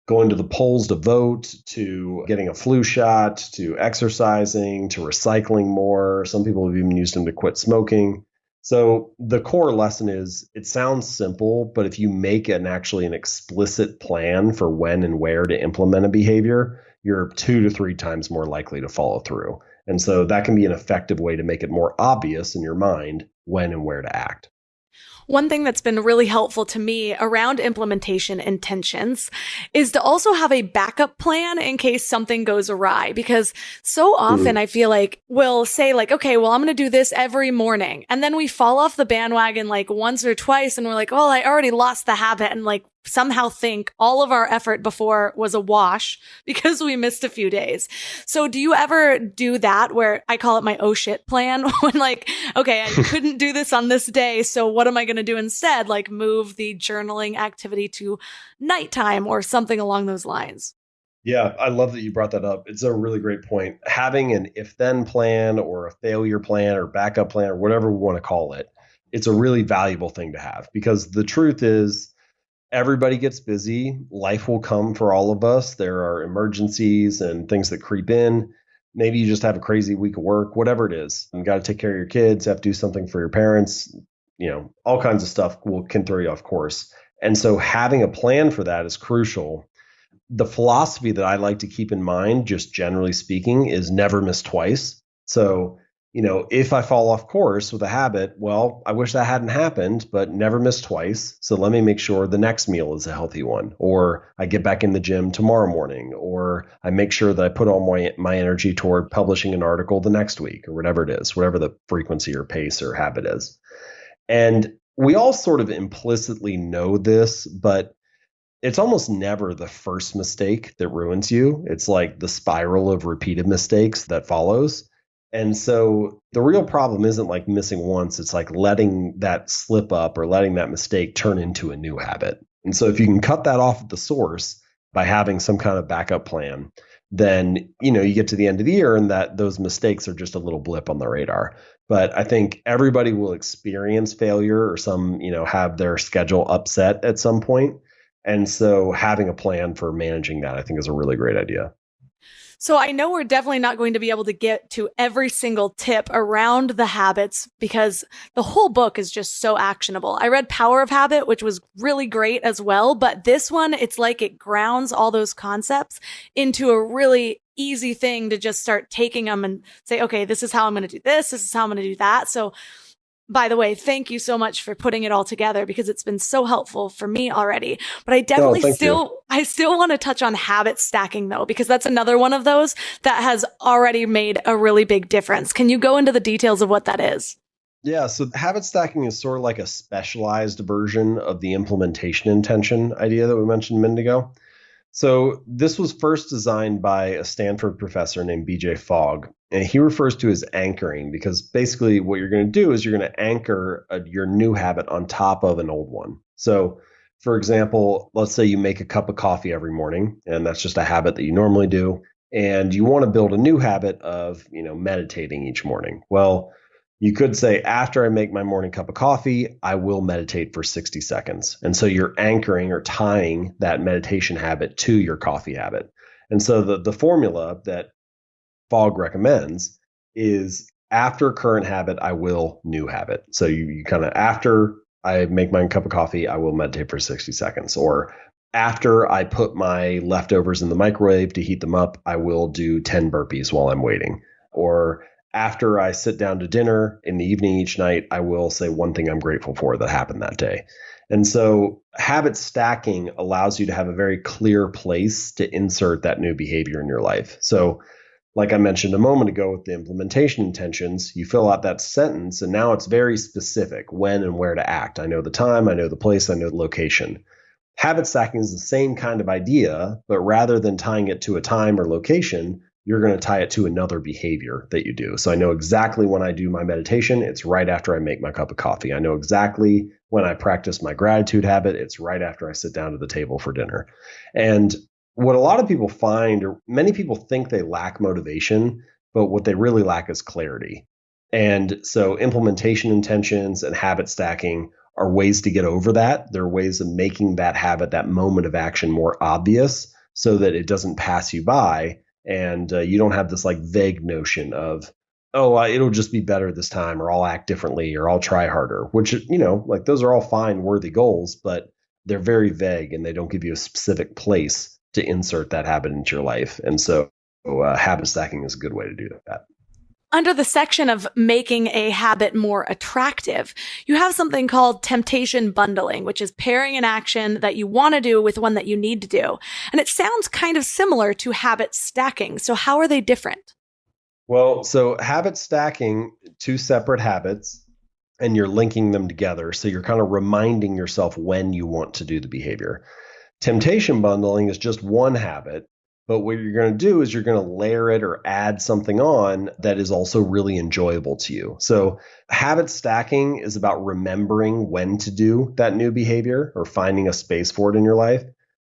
going to the polls to vote, to getting a flu shot, to exercising, to recycling more. Some people have even used them to quit smoking. So the core lesson is it sounds simple, but if you make an explicit plan for when and where to implement a behavior, you're 2 to 3 times more likely to follow through. And so that can be an effective way to make it more obvious in your mind when and where to act. One thing that's been really helpful to me around implementation intentions is to also have a backup plan in case something goes awry. Because so often I feel like we'll say like, okay, well, I'm going to do this every morning. And then we fall off the bandwagon like once or twice and we're like, oh, I already lost the habit. And like somehow think all of our effort before was a wash because we missed a few days. So do you ever do that where I call it my oh shit plan when like, okay, I couldn't do this on this day. So what am I going to do instead? Like move the journaling activity to nighttime or something along those lines. Yeah, I love that you brought that up. It's a really great point. Having an if-then plan or a failure plan or backup plan or whatever we want to call it, it's a really valuable thing to have because the truth is, everybody gets busy. Life will come for all of us. There are emergencies and things that creep in. Maybe you just have a crazy week of work, whatever it is. You got to take care of your kids, have to do something for your parents, all kinds of stuff can throw you off course. And so having a plan for that is crucial. The philosophy that I like to keep in mind, just generally speaking, is never miss twice. So, if I fall off course with a habit, well, I wish that hadn't happened, but never miss twice. So let me make sure the next meal is a healthy one, or I get back in the gym tomorrow morning, or I make sure that I put all my energy toward publishing an article the next week, or whatever it is, whatever the frequency or pace or habit is. And we all sort of implicitly know this, but it's almost never the first mistake that ruins you. It's like the spiral of repeated mistakes that follows. And so the real problem isn't like missing once. It's like letting that slip up or letting that mistake turn into a new habit. And so if you can cut that off at the source by having some kind of backup plan, then, you get to the end of the year and that those mistakes are just a little blip on the radar. But I think everybody will experience failure or have their schedule upset at some point. And so having a plan for managing that, I think, is a really great idea. So I know we're definitely not going to be able to get to every single tip around the habits because the whole book is just so actionable. I read Power of Habit, which was really great as well. But this one, it's like it grounds all those concepts into a really easy thing to just start taking them and say, okay, this is how I'm going to do this. This is how I'm going to do that. So by the way, thank you so much for putting it all together because it's been so helpful for me already. But I definitely still want to touch on habit stacking though, because that's another one of those that has already made a really big difference. Can you go into the details of what that is? Yeah, so habit stacking is sort of like a specialized version of the implementation intention idea that we mentioned a minute ago. So this was first designed by a Stanford professor named BJ Fogg, and he refers to as anchoring because basically what you're going to do is you're going to anchor your new habit on top of an old one. So for example, let's say you make a cup of coffee every morning, and that's just a habit that you normally do, and you want to build a new habit of, meditating each morning. Well, you could say, after I make my morning cup of coffee, I will meditate for 60 seconds. And so you're anchoring or tying that meditation habit to your coffee habit. And so the formula that Fogg recommends is after current habit, I will new habit. So you kind of, after I make my cup of coffee, I will meditate for 60 seconds. Or after I put my leftovers in the microwave to heat them up, I will do 10 burpees while I'm waiting. Or after I sit down to dinner in the evening each night, I will say one thing I'm grateful for that happened that day. And so habit stacking allows you to have a very clear place to insert that new behavior in your life. So like I mentioned a moment ago with the implementation intentions, you fill out that sentence and now it's very specific when and where to act. I know the time, I know the place, I know the location. Habit stacking is the same kind of idea, but rather than tying it to a time or location, you're going to tie it to another behavior that you do. So I know exactly when I do my meditation, it's right after I make my cup of coffee. I know exactly when I practice my gratitude habit, it's right after I sit down to the table for dinner. And what a lot of people find, or many people think they lack motivation, but what they really lack is clarity. And so implementation intentions and habit stacking are ways to get over that. They're ways of making that habit, that moment of action, more obvious so that it doesn't pass you by. And you don't have this like vague notion of, it'll just be better this time, or I'll act differently, or I'll try harder, which, like those are all fine, worthy goals, but they're very vague and they don't give you a specific place to insert that habit into your life. And so habit stacking is a good way to do that. Under the section of making a habit more attractive, you have something called temptation bundling, which is pairing an action that you want to do with one that you need to do. And it sounds kind of similar to habit stacking. So how are they different? Well, so habit stacking, two separate habits, and you're linking them together. So you're kind of reminding yourself when you want to do the behavior. Temptation bundling is just one habit. But what you're going to do is you're going to layer it or add something on that is also really enjoyable to you. So habit stacking is about remembering when to do that new behavior or finding a space for it in your life.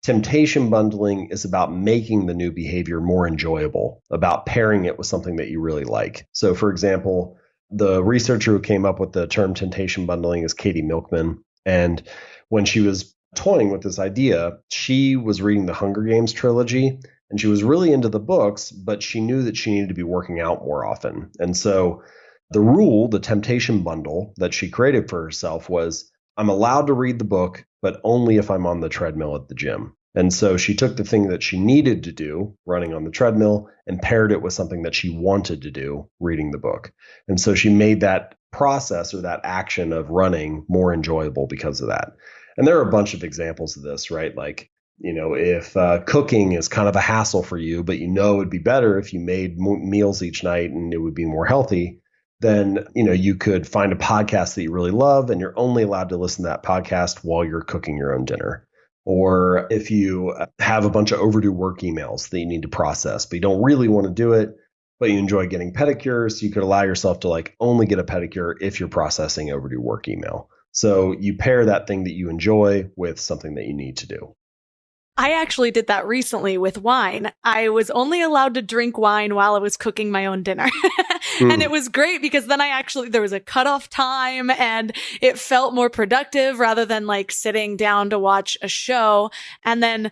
Temptation bundling is about making the new behavior more enjoyable, about pairing it with something that you really like. So for example, the researcher who came up with the term temptation bundling is Katie Milkman. And when she was toying with this idea, she was reading the Hunger Games trilogy. And she was really into the books, but she knew that she needed to be working out more often. And so The rule, the temptation bundle that she created for herself was, I'm allowed to read the book, but only if I'm on the treadmill at the gym. And so she took the thing that she needed to do, running on the treadmill, and paired it with something that she wanted to do, reading the book. And so she made that process or that action of running more enjoyable because of that. And there are a bunch of examples of this, right? Like, if cooking is kind of a hassle for you, but it'd be better if you made meals each night and it would be more healthy, then, you could find a podcast that you really love and you're only allowed to listen to that podcast while you're cooking your own dinner. Or if you have a bunch of overdue work emails that you need to process, but you don't really want to do it, but you enjoy getting pedicures, you could allow yourself to only get a pedicure if you're processing overdue work email. So you pair that thing that you enjoy with something that you need to do. I actually did that recently with wine. I was only allowed to drink wine while I was cooking my own dinner. And it was great because then there was a cutoff time and it felt more productive rather than sitting down to watch a show. And then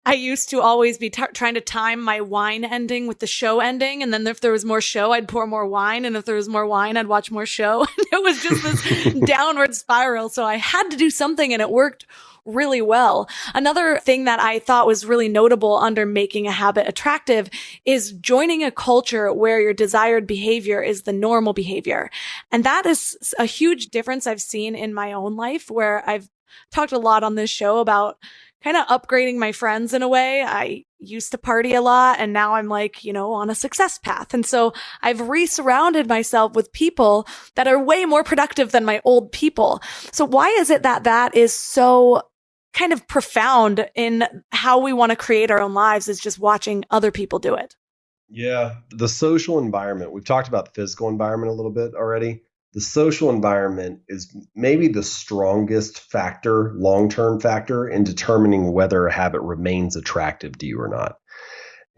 I used to always be trying to time my wine ending with the show ending. And then if there was more show, I'd pour more wine. And if there was more wine, I'd watch more show. It was just this downward spiral. So I had to do something and it worked really well. Another thing that I thought was really notable under making a habit attractive is joining a culture where your desired behavior is the normal behavior. And that is a huge difference I've seen in my own life, where I've talked a lot on this show about kind of upgrading my friends in a way. I used to party a lot and now I'm on a success path. And so I've re-surrounded myself with people that are way more productive than my old people. So why is it that is so kind of profound in how we want to create our own lives, is just watching other people do it? Yeah. The social environment, we've talked about the physical environment a little bit already. The social environment is maybe the strongest factor, long-term factor in determining whether a habit remains attractive to you or not.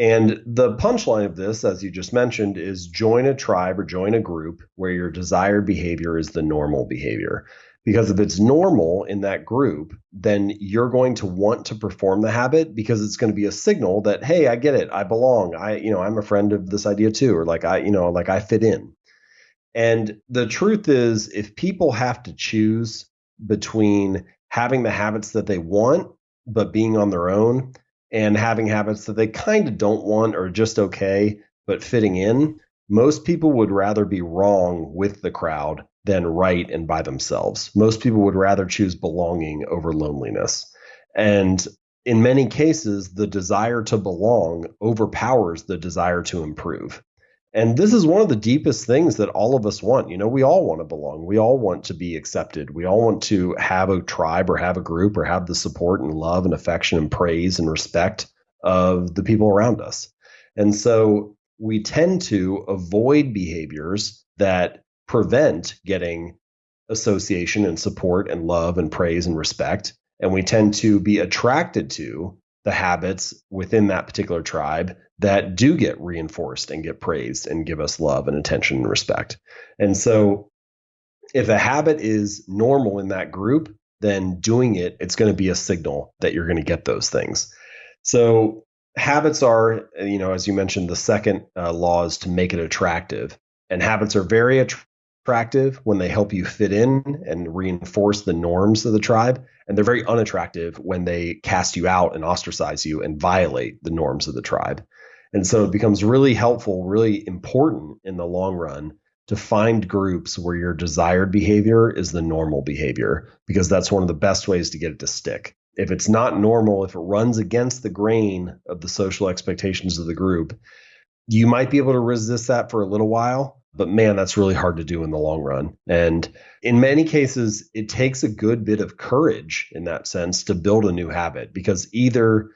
And the punchline of this, as you just mentioned, is join a tribe or join a group where your desired behavior is the normal behavior. Because if it's normal in that group, then you're going to want to perform the habit because it's going to be a signal that, hey, I get it. I belong. I'm a friend of this idea too. Or I fit in. And the truth is, if people have to choose between having the habits that they want, but being on their own, and having habits that they kind of don't want or just okay, but fitting in, most people would rather be wrong with the crowd than right and by themselves. Most people would rather choose belonging over loneliness. And in many cases, the desire to belong overpowers the desire to improve. And this is one of the deepest things that all of us want. We all want to belong. We all want to be accepted. We all want to have a tribe or have a group or have the support and love and affection and praise and respect of the people around us. And so we tend to avoid behaviors that prevent getting association and support and love and praise and respect. And we tend to be attracted to the habits within that particular tribe that do get reinforced and get praised and give us love and attention and respect. And so if a habit is normal in that group, then doing it's going to be a signal that you're going to get those things. So habits are, as you mentioned, the second law is to make it attractive. And habits are very attractive when they help you fit in and reinforce the norms of the tribe. And they're very unattractive when they cast you out and ostracize you and violate the norms of the tribe. And so it becomes really helpful, really important in the long run to find groups where your desired behavior is the normal behavior, because that's one of the best ways to get it to stick. If it's not normal, if it runs against the grain of the social expectations of the group, you might be able to resist that for a little while, but man, that's really hard to do in the long run. And in many cases, it takes a good bit of courage in that sense to build a new habit, because either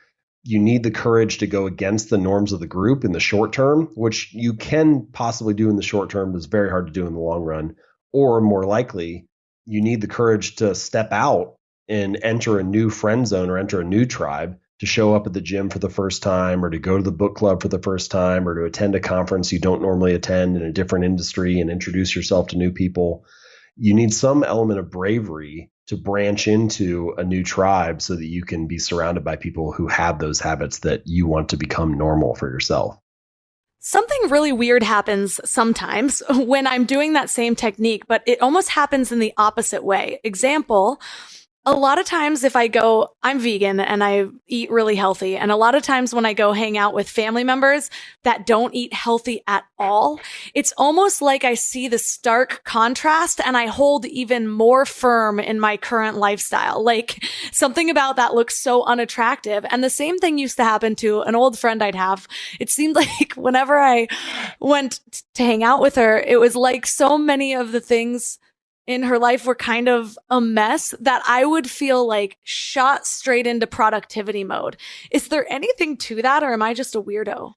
you need the courage to go against the norms of the group in the short term, which you can possibly do in the short term, but it's very hard to do in the long run. Or more likely, you need the courage to step out and enter a new friend zone or enter a new tribe, to show up at the gym for the first time, or to go to the book club for the first time, or to attend a conference you don't normally attend in a different industry and introduce yourself to new people. You need some element of bravery to branch into a new tribe so that you can be surrounded by people who have those habits that you want to become normal for yourself. Something really weird happens sometimes when I'm doing that same technique, but it almost happens in the opposite way. Example, a lot of times if I go, I'm vegan and I eat really healthy. And a lot of times when I go hang out with family members that don't eat healthy at all, it's almost like I see the stark contrast and I hold even more firm in my current lifestyle. Like something about that looks so unattractive. And the same thing used to happen to an old friend I'd have. It seemed like whenever I went to hang out with her, it was like so many of the things in her life were kind of a mess that I would feel like shot straight into productivity mode. Is there anything to that, or am I just a weirdo?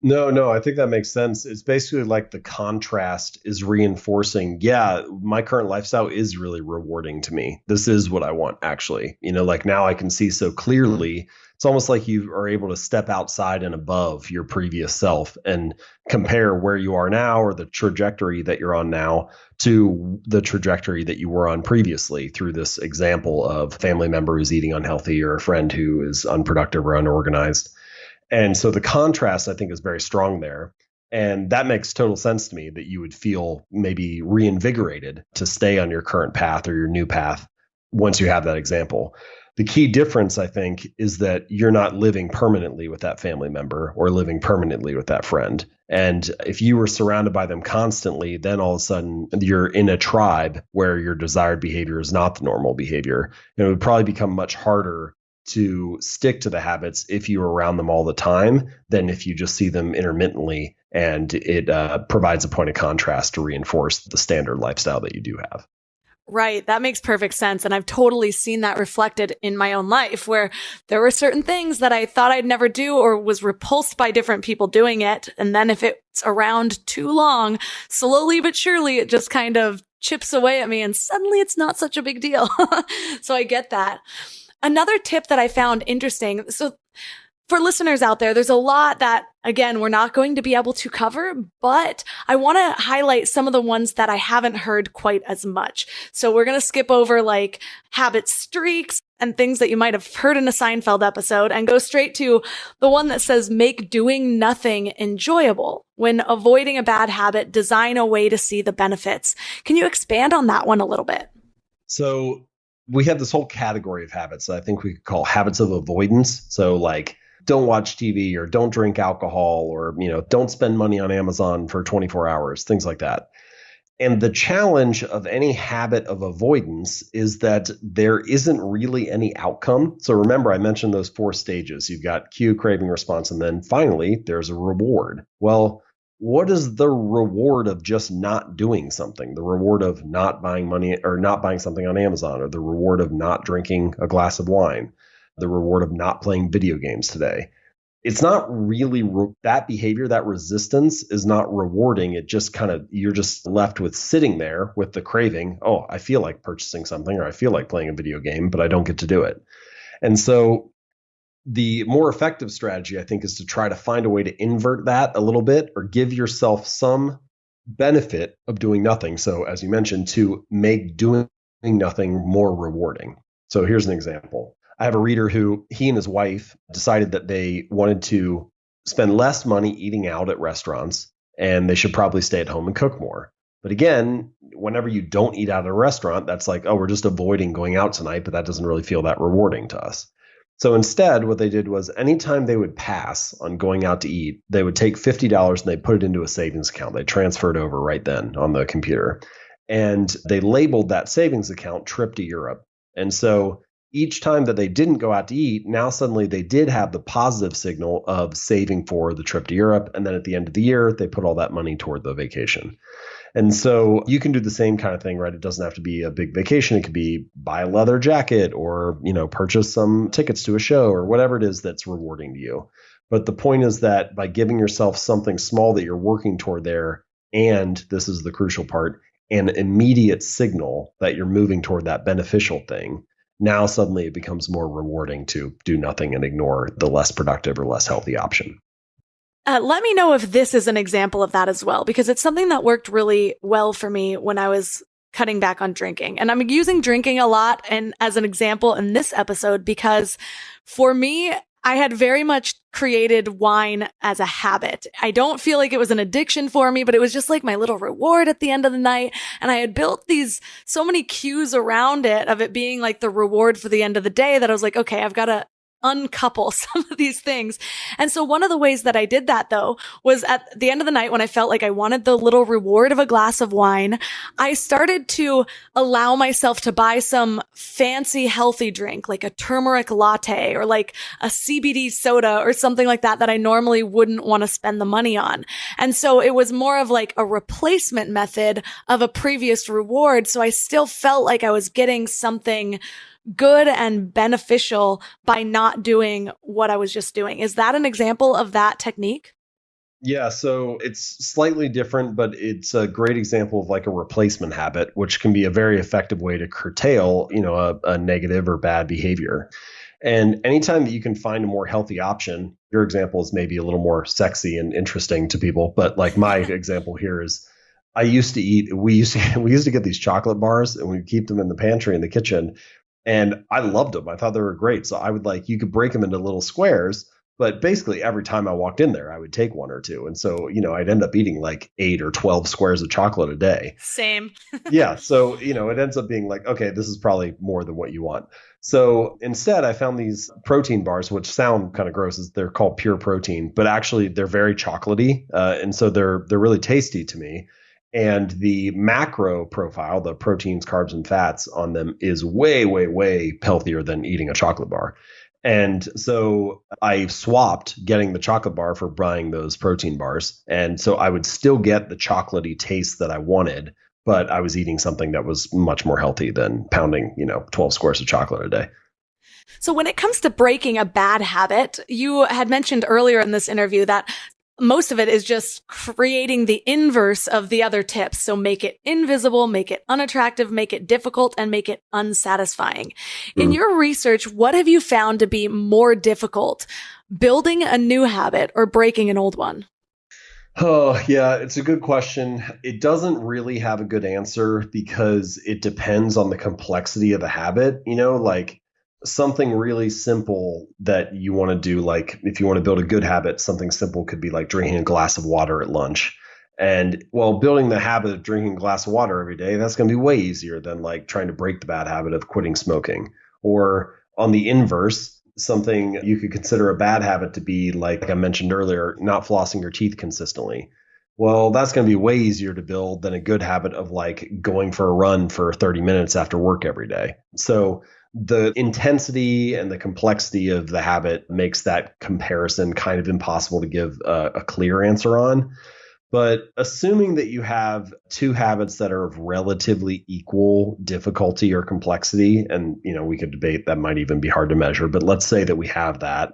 No, I think that makes sense. It's basically like the contrast is reinforcing, yeah, my current lifestyle is really rewarding to me. This is what I want, actually. Like now I can see so clearly. It's almost like you are able to step outside and above your previous self and compare where you are now or the trajectory that you're on now to the trajectory that you were on previously through this example of a family member who's eating unhealthy or a friend who is unproductive or unorganized. And so the contrast, I think, is very strong there. And that makes total sense to me that you would feel maybe reinvigorated to stay on your current path or your new path once you have that example. The key difference, I think, is that you're not living permanently with that family member or living permanently with that friend. And if you were surrounded by them constantly, then all of a sudden you're in a tribe where your desired behavior is not the normal behavior. It would probably become much harder to stick to the habits if you're around them all the time than if you just see them intermittently, and it provides a point of contrast to reinforce the standard lifestyle that you do have. Right. That makes perfect sense. And I've totally seen that reflected in my own life where there were certain things that I thought I'd never do or was repulsed by different people doing it. And then if it's around too long, slowly but surely, it just kind of chips away at me and suddenly it's not such a big deal. So I get that. Another tip that I found interesting. So for listeners out there, there's a lot that, again, we're not going to be able to cover, but I want to highlight some of the ones that I haven't heard quite as much. So we're going to skip over like habit streaks and things that you might have heard in a Seinfeld episode and go straight to the one that says make doing nothing enjoyable. When avoiding a bad habit, design a way to see the benefits. Can you expand on that one a little bit? So we have this whole category of habits that I think we could call habits of avoidance. So like don't watch TV or don't drink alcohol or, don't spend money on Amazon for 24 hours, things like that. And the challenge of any habit of avoidance is that there isn't really any outcome. So remember, I mentioned those 4 stages. You've got cue, craving, response, and then finally there's a reward. Well, what is the reward of just not doing something? The reward of not buying money or not buying something on Amazon, or the reward of not drinking a glass of wine, the reward of not playing video games today. It's not really that behavior, that resistance is not rewarding. It just you're just left with sitting there with the craving. Oh, I feel like purchasing something or I feel like playing a video game, but I don't get to do it. And so the more effective strategy, I think, is to try to find a way to invert that a little bit or give yourself some benefit of doing nothing. So as you mentioned, to make doing nothing more rewarding. So here's an example. I have a reader who he and his wife decided that they wanted to spend less money eating out at restaurants and they should probably stay at home and cook more. But again, whenever you don't eat out at a restaurant, that's like, oh, we're just avoiding going out tonight, but that doesn't really feel that rewarding to us. So instead, what they did was anytime they would pass on going out to eat, they would take $50 and they put it into a savings account. They transferred over right then on the computer. And they labeled that savings account trip to Europe. And so each time that they didn't go out to eat, now suddenly they did have the positive signal of saving for the trip to Europe. And then at the end of the year, they put all that money toward the vacation. And so you can do the same kind of thing, right? It doesn't have to be a big vacation. It could be buy a leather jacket or, purchase some tickets to a show or whatever it is that's rewarding to you. But the point is that by giving yourself something small that you're working toward there, and this is the crucial part, an immediate signal that you're moving toward that beneficial thing, now suddenly it becomes more rewarding to do nothing and ignore the less productive or less healthy option. Let me know if this is an example of that as well, because it's something that worked really well for me when I was cutting back on drinking. And I'm using drinking a lot and as an example in this episode, because for me, I had very much created wine as a habit. I don't feel like it was an addiction for me, but it was just like my little reward at the end of the night. And I had built so many cues around it of it being like the reward for the end of the day that I was like, okay, I've got to uncouple some of these things. And so one of the ways that I did that though was at the end of the night when I felt like I wanted the little reward of a glass of wine, I started to allow myself to buy some fancy healthy drink like a turmeric latte or like a CBD soda or something like that I normally wouldn't want to spend the money on. And so it was more of like a replacement method of a previous reward. So I still felt like I was getting something good and beneficial by not doing what I was just doing. Is that an example of that technique? Yeah, so it's slightly different, but it's a great example of like a replacement habit, which can be a very effective way to curtail, a negative or bad behavior. And anytime that you can find a more healthy option, your example is maybe a little more sexy and interesting to people, but like my example here is we used to get these chocolate bars and we'd keep them in the pantry in the kitchen. And I loved them. I thought they were great. So I would you could break them into little squares, but basically every time I walked in there, I would take one or two. And so, I'd end up eating like 8 or 12 squares of chocolate a day. Same. Yeah. So, it ends up being like, okay, this is probably more than what you want. So instead, I found these protein bars, which sound kind of gross, as they're called pure protein, but actually they're very chocolatey. And so they're really tasty to me. And the macro profile, the proteins, carbs, and fats on them is way, way, way healthier than eating a chocolate bar. And so I swapped getting the chocolate bar for buying those protein bars. And so I would still get the chocolatey taste that I wanted, but I was eating something that was much more healthy than pounding, 12 squares of chocolate a day. So when it comes to breaking a bad habit, you had mentioned earlier in this interview that most of it is just creating the inverse of the other tips. So make it invisible, make it unattractive, make it difficult, and make it unsatisfying. In your research, what have you found to be more difficult, building a new habit or breaking an old one? Oh, yeah, it's a good question. It doesn't really have a good answer because it depends on the complexity of the habit. Something really simple that you want to do, like if you want to build a good habit, something simple could be like drinking a glass of water at lunch. And building the habit of drinking a glass of water every day, that's going to be way easier than like trying to break the bad habit of quitting smoking. Or on the inverse, something you could consider a bad habit to be, like I mentioned earlier, not flossing your teeth consistently. Well, that's going to be way easier to build than a good habit of like going for a run for 30 minutes after work every day. So the intensity and the complexity of the habit makes that comparison kind of impossible to give a clear answer on. But assuming that you have two habits that are of relatively equal difficulty or complexity, and we could debate that might even be hard to measure, but let's say that we have that,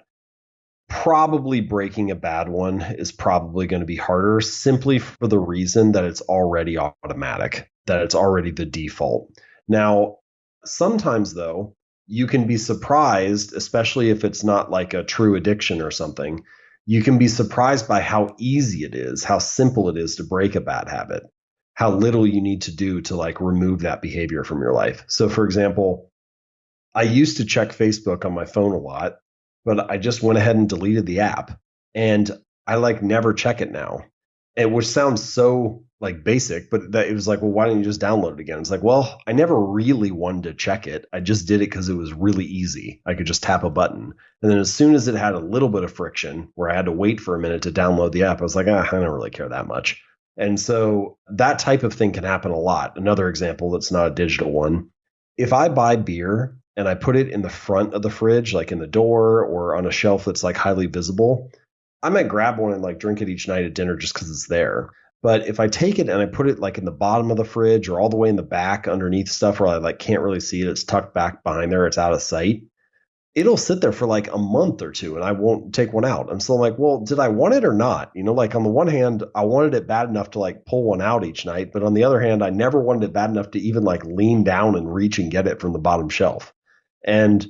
probably breaking a bad one is probably going to be harder simply for the reason that it's already automatic, that it's already the default. Now, sometimes, though, you can be surprised, especially if it's not like a true addiction or something. You can be surprised by how easy it is, how simple it is to break a bad habit, how little you need to do to like remove that behavior from your life. So, for example, I used to check Facebook on my phone a lot, but I just went ahead and deleted the app, and I like never check it now. Which sounds so like basic, but it was like, well, why don't you just download it again? It's like, well, I never really wanted to check it. I just did it because it was really easy. I could just tap a button. And then as soon as it had a little bit of friction where I had to wait for a minute to download the app, I was like, I don't really care that much. And so that type of thing can happen a lot. Another example that's not a digital one. If I buy beer and I put it in the front of the fridge, like in the door or on a shelf that's like highly visible, I might grab one and like drink it each night at dinner just because it's there. But if I take it and I put it like in the bottom of the fridge or all the way in the back underneath stuff where I like can't really see it, it's tucked back behind there, it's out of sight, it'll sit there for like a month or two and I won't take one out. I'm still like, well, did I want it or not? Like on the one hand, I wanted it bad enough to like pull one out each night. But on the other hand, I never wanted it bad enough to even like lean down and reach and get it from the bottom shelf. And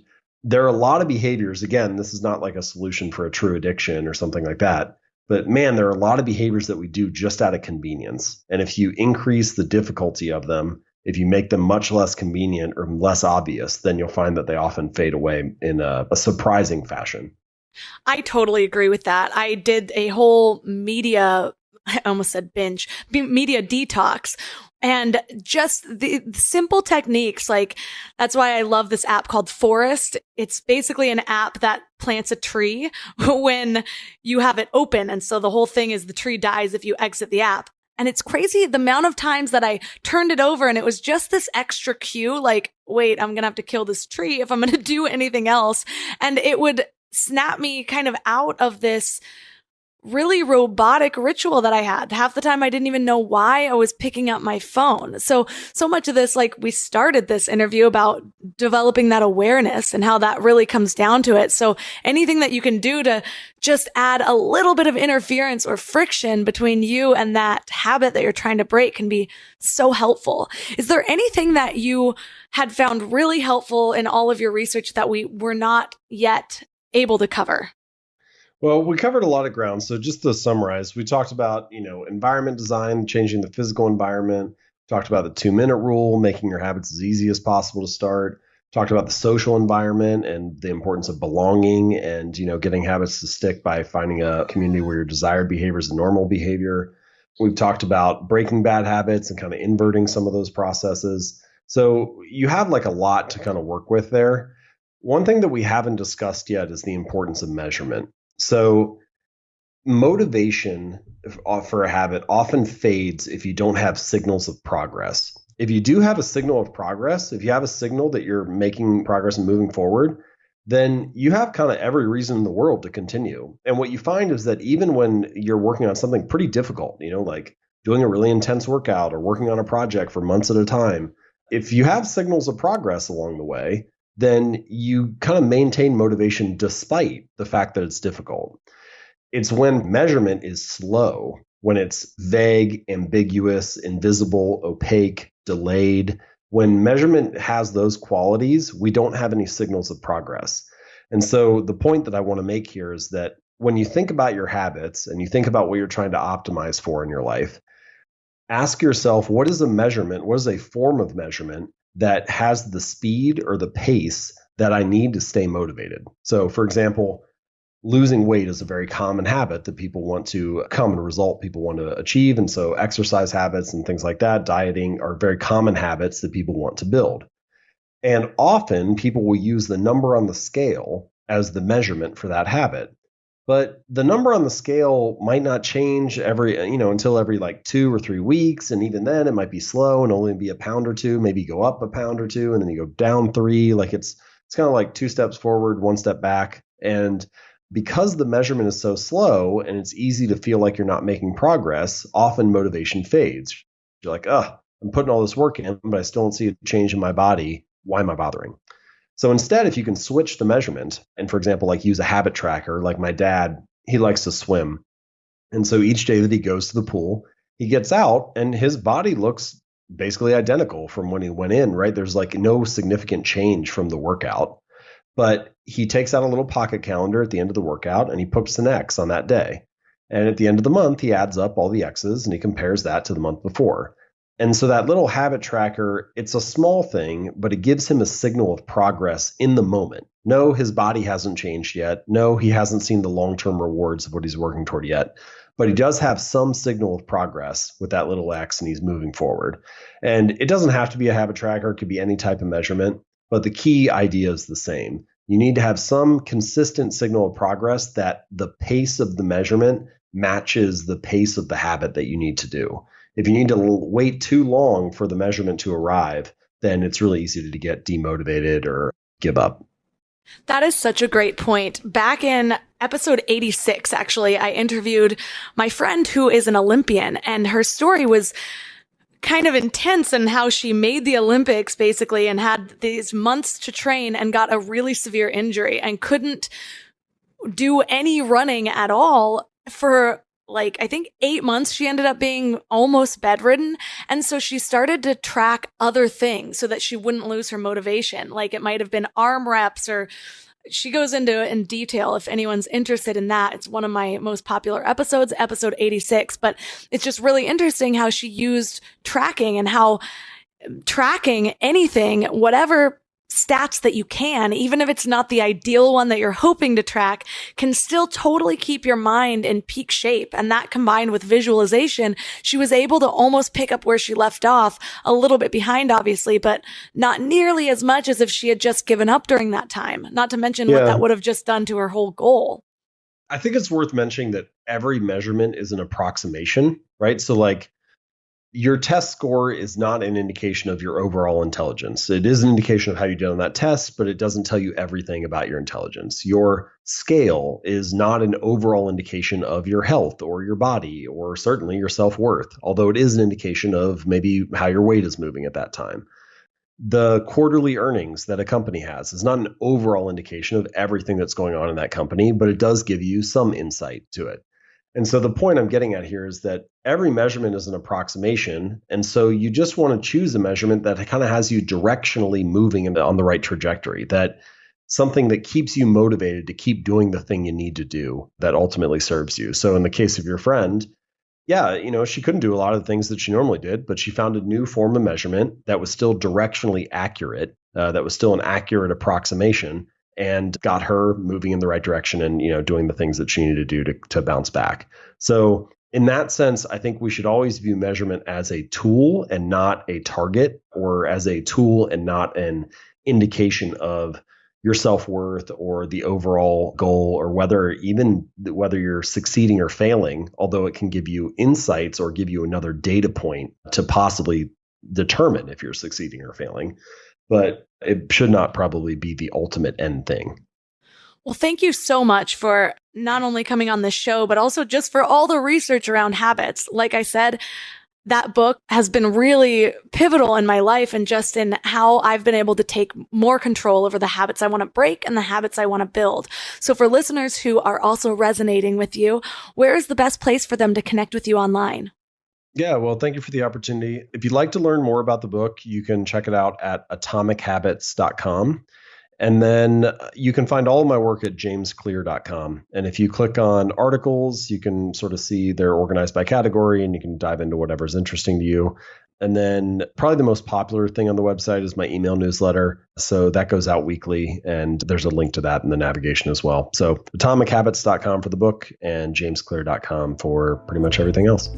there are a lot of behaviors. Again, this is not like a solution for a true addiction or something like that. But man, there are a lot of behaviors that we do just out of convenience. And if you increase the difficulty of them, if you make them much less convenient or less obvious, then you'll find that they often fade away in a surprising fashion. I totally agree with that. I did a whole I almost said binge, media detox. And just the simple techniques, like that's why I love this app called Forest. It's basically an app that plants a tree when you have it open. And so the whole thing is the tree dies if you exit the app. And it's crazy the amount of times that I turned it over and it was just this extra cue, like, wait, I'm going to have to kill this tree if I'm going to do anything else. And it would snap me kind of out of this really robotic ritual that I had. Half the time I didn't even know why I was picking up my phone. So much of this, like we started this interview about developing that awareness and how that really comes down to it. So anything that you can do to just add a little bit of interference or friction between you and that habit that you're trying to break can be so helpful. Is there anything that you had found really helpful in all of your research that we were not yet able to cover? Well, we covered a lot of ground. So just to summarize, we talked about, environment design, changing the physical environment, talked about the 2-minute rule, making your habits as easy as possible to start, talked about the social environment and the importance of belonging and, getting habits to stick by finding a community where your desired behavior is a normal behavior. We've talked about breaking bad habits and kind of inverting some of those processes. So you have like a lot to kind of work with there. One thing that we haven't discussed yet is the importance of measurement. So motivation for a habit often fades if you don't have signals of progress. If you do have a signal of progress, if you have a signal that you're making progress and moving forward, then you have kind of every reason in the world to continue. And what you find is that even when you're working on something pretty difficult, like doing a really intense workout or working on a project for months at a time, if you have signals of progress along the way, then you kind of maintain motivation despite the fact that it's difficult. It's when measurement is slow, when it's vague, ambiguous, invisible, opaque, delayed. When measurement has those qualities, we don't have any signals of progress. And so the point that I want to make here is that when you think about your habits and you think about what you're trying to optimize for in your life, ask yourself, what is a measurement? What is a form of measurement that has the speed or the pace that I need to stay motivated? So, for example, losing weight is a very common habit that people want to, a common result people want to achieve. And so exercise habits and things like that, dieting, are very common habits that people want to build. And often people will use the number on the scale as the measurement for that habit. But the number on the scale might not change until every like 2 or 3 weeks. And even then it might be slow and only be a pound or two, maybe go up a pound or two, and then you go down 3. Like it's kind of like 2 steps forward, 1 step back. And because the measurement is so slow and it's easy to feel like you're not making progress, often motivation fades. You're like, I'm putting all this work in, but I still don't see a change in my body. Why am I bothering? So instead, if you can switch the measurement and, for example, like use a habit tracker, like my dad, he likes to swim. And so each day that he goes to the pool, he gets out and his body looks basically identical from when he went in, right? There's like no significant change from the workout, but he takes out a little pocket calendar at the end of the workout and he puts an X on that day. And at the end of the month, he adds up all the X's and he compares that to the month before. And so that little habit tracker, it's a small thing, but it gives him a signal of progress in the moment. No, his body hasn't changed yet. No, he hasn't seen the long-term rewards of what he's working toward yet. But he does have some signal of progress with that little X and he's moving forward. And it doesn't have to be a habit tracker. It could be any type of measurement. But the key idea is the same. You need to have some consistent signal of progress that the pace of the measurement matches the pace of the habit that you need to do. If you need to wait too long for the measurement to arrive, then it's really easy to get demotivated or give up. That is such a great point. Back in episode 86, actually, I interviewed my friend who is an Olympian, and her story was kind of intense in how she made the Olympics basically and had these months to train and got a really severe injury and couldn't do any running at all for I think 8 months. She ended up being almost bedridden. And so she started to track other things so that she wouldn't lose her motivation. Like it might have been arm reps, or she goes into it in detail if anyone's interested in that. It's one of my most popular episodes, episode 86. But it's just really interesting how she used tracking and how tracking anything, whatever stats that you can, even if it's not the ideal one that you're hoping to track, can still totally keep your mind in peak shape. And that combined with visualization, she was able to almost pick up where she left off, a little bit behind, obviously, but not nearly as much as if she had just given up during that time, not to mention what that would have just done to her whole goal. I think it's worth mentioning that every measurement is an approximation, right? So like your test score is not an indication of your overall intelligence. It is an indication of how you did on that test, but it doesn't tell you everything about your intelligence. Your scale is not an overall indication of your health or your body or certainly your self-worth, although it is an indication of maybe how your weight is moving at that time. The quarterly earnings that a company has is not an overall indication of everything that's going on in that company, but it does give you some insight to it. And so the point I'm getting at here is that every measurement is an approximation. And so you just want to choose a measurement that kind of has you directionally moving on the right trajectory, that something that keeps you motivated to keep doing the thing you need to do that ultimately serves you. So in the case of your friend, she couldn't do a lot of the things that she normally did, but she found a new form of measurement that was still directionally accurate, that was still an accurate approximation, and got her moving in the right direction and, doing the things that she needed to do to bounce back. So in that sense, I think we should always view measurement as a tool and not a target, or as a tool and not an indication of your self-worth or the overall goal, or whether you're succeeding or failing, although it can give you insights or give you another data point to possibly determine if you're succeeding or failing. But it should not probably be the ultimate end thing. Well, thank you so much for not only coming on this show, but also just for all the research around habits. Like I said, that book has been really pivotal in my life and just in how I've been able to take more control over the habits I want to break and the habits I want to build. So for listeners who are also resonating with you, where is the best place for them to connect with you online? Yeah, well, thank you for the opportunity. If you'd like to learn more about the book, you can check it out at atomichabits.com. And then you can find all of my work at jamesclear.com. And if you click on articles, you can sort of see they're organized by category and you can dive into whatever's interesting to you. And then probably the most popular thing on the website is my email newsletter. So that goes out weekly, and there's a link to that in the navigation as well. So atomichabits.com for the book and jamesclear.com for pretty much everything else.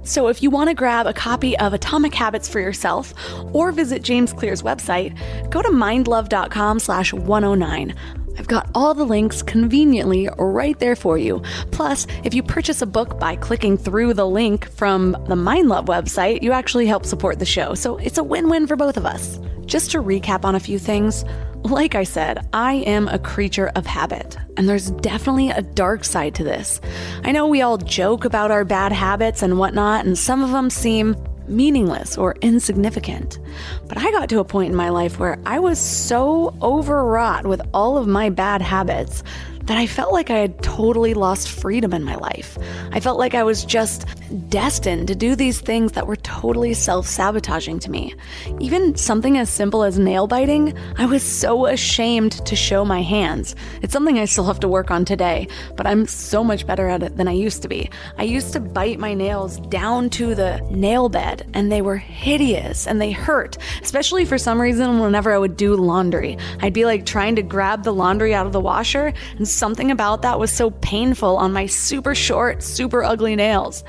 So if you want to grab a copy of Atomic Habits for yourself or visit James Clear's website, go to mindlove.com/109. I've got all the links conveniently right there for you. Plus, if you purchase a book by clicking through the link from the MindLove website, you actually help support the show. So it's a win-win for both of us. Just to recap on a few things, like I said, I am a creature of habit, and there's definitely a dark side to this. I know we all joke about our bad habits and whatnot, and some of them seem meaningless or insignificant. But I got to a point in my life where I was so overwrought with all of my bad habits that I felt like I had totally lost freedom in my life. I felt like I was just destined to do these things that were totally self-sabotaging to me. Even something as simple as nail biting, I was so ashamed to show my hands. It's something I still have to work on today, but I'm so much better at it than I used to be. I used to bite my nails down to the nail bed, and they were hideous and they hurt, especially for some reason whenever I would do laundry. I'd be like trying to grab the laundry out of the washer, and something about that was so painful on my super short, super ugly nails.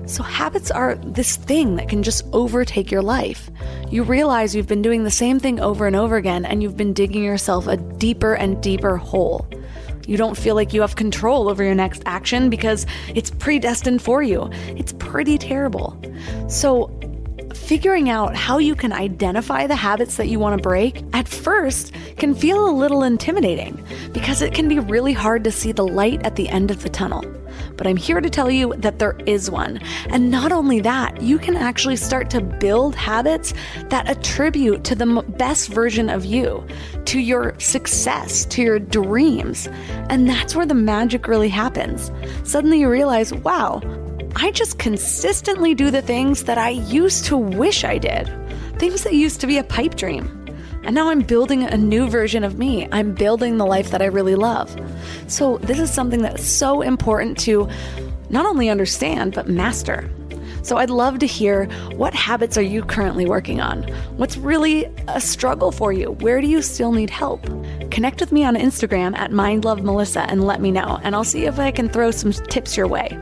So habits are this thing that can just overtake your life. You realize you've been doing the same thing over and over again, and you've been digging yourself a deeper and deeper hole. You don't feel like you have control over your next action because it's predestined for you. It's pretty terrible. So figuring out how you can identify the habits that you want to break at first can feel a little intimidating because it can be really hard to see the light at the end of the tunnel. But I'm here to tell you that there is one. And not only that, you can actually start to build habits that attribute to the best version of you, to your success, to your dreams. And that's where the magic really happens. Suddenly you realize, wow, I just consistently do the things that I used to wish I did. Things that used to be a pipe dream. And now I'm building a new version of me. I'm building the life that I really love. So this is something that's so important to not only understand, but master. So I'd love to hear, what habits are you currently working on? What's really a struggle for you? Where do you still need help? Connect with me on Instagram at mindlovemelissa and let me know, and I'll see if I can throw some tips your way.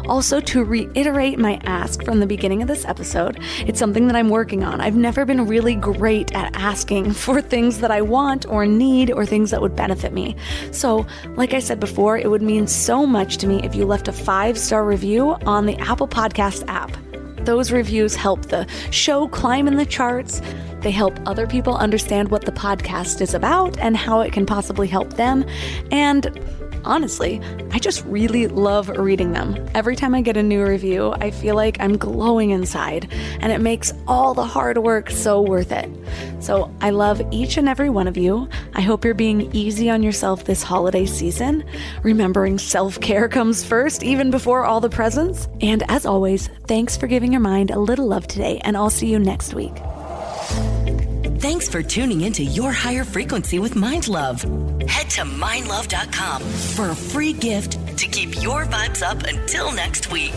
Also, to reiterate my ask from the beginning of this episode, it's something that I'm working on. I've never been really great at asking for things that I want or need or things that would benefit me. So, like I said before, it would mean so much to me if you left a 5-star review on the Apple Podcast app. Those reviews help the show climb in the charts. They help other people understand what the podcast is about and how it can possibly help them. And honestly, I just really love reading them. Every time I get a new review, I feel like I'm glowing inside, and it makes all the hard work so worth it. So I love each and every one of you. I hope you're being easy on yourself this holiday season, remembering self-care comes first, even before all the presents. And as always, thanks for giving your mind a little love today, and I'll see you next week. Thanks for tuning into Your Higher Frequency with Mind Love. Head to mindlove.com for a free gift to keep your vibes up until next week.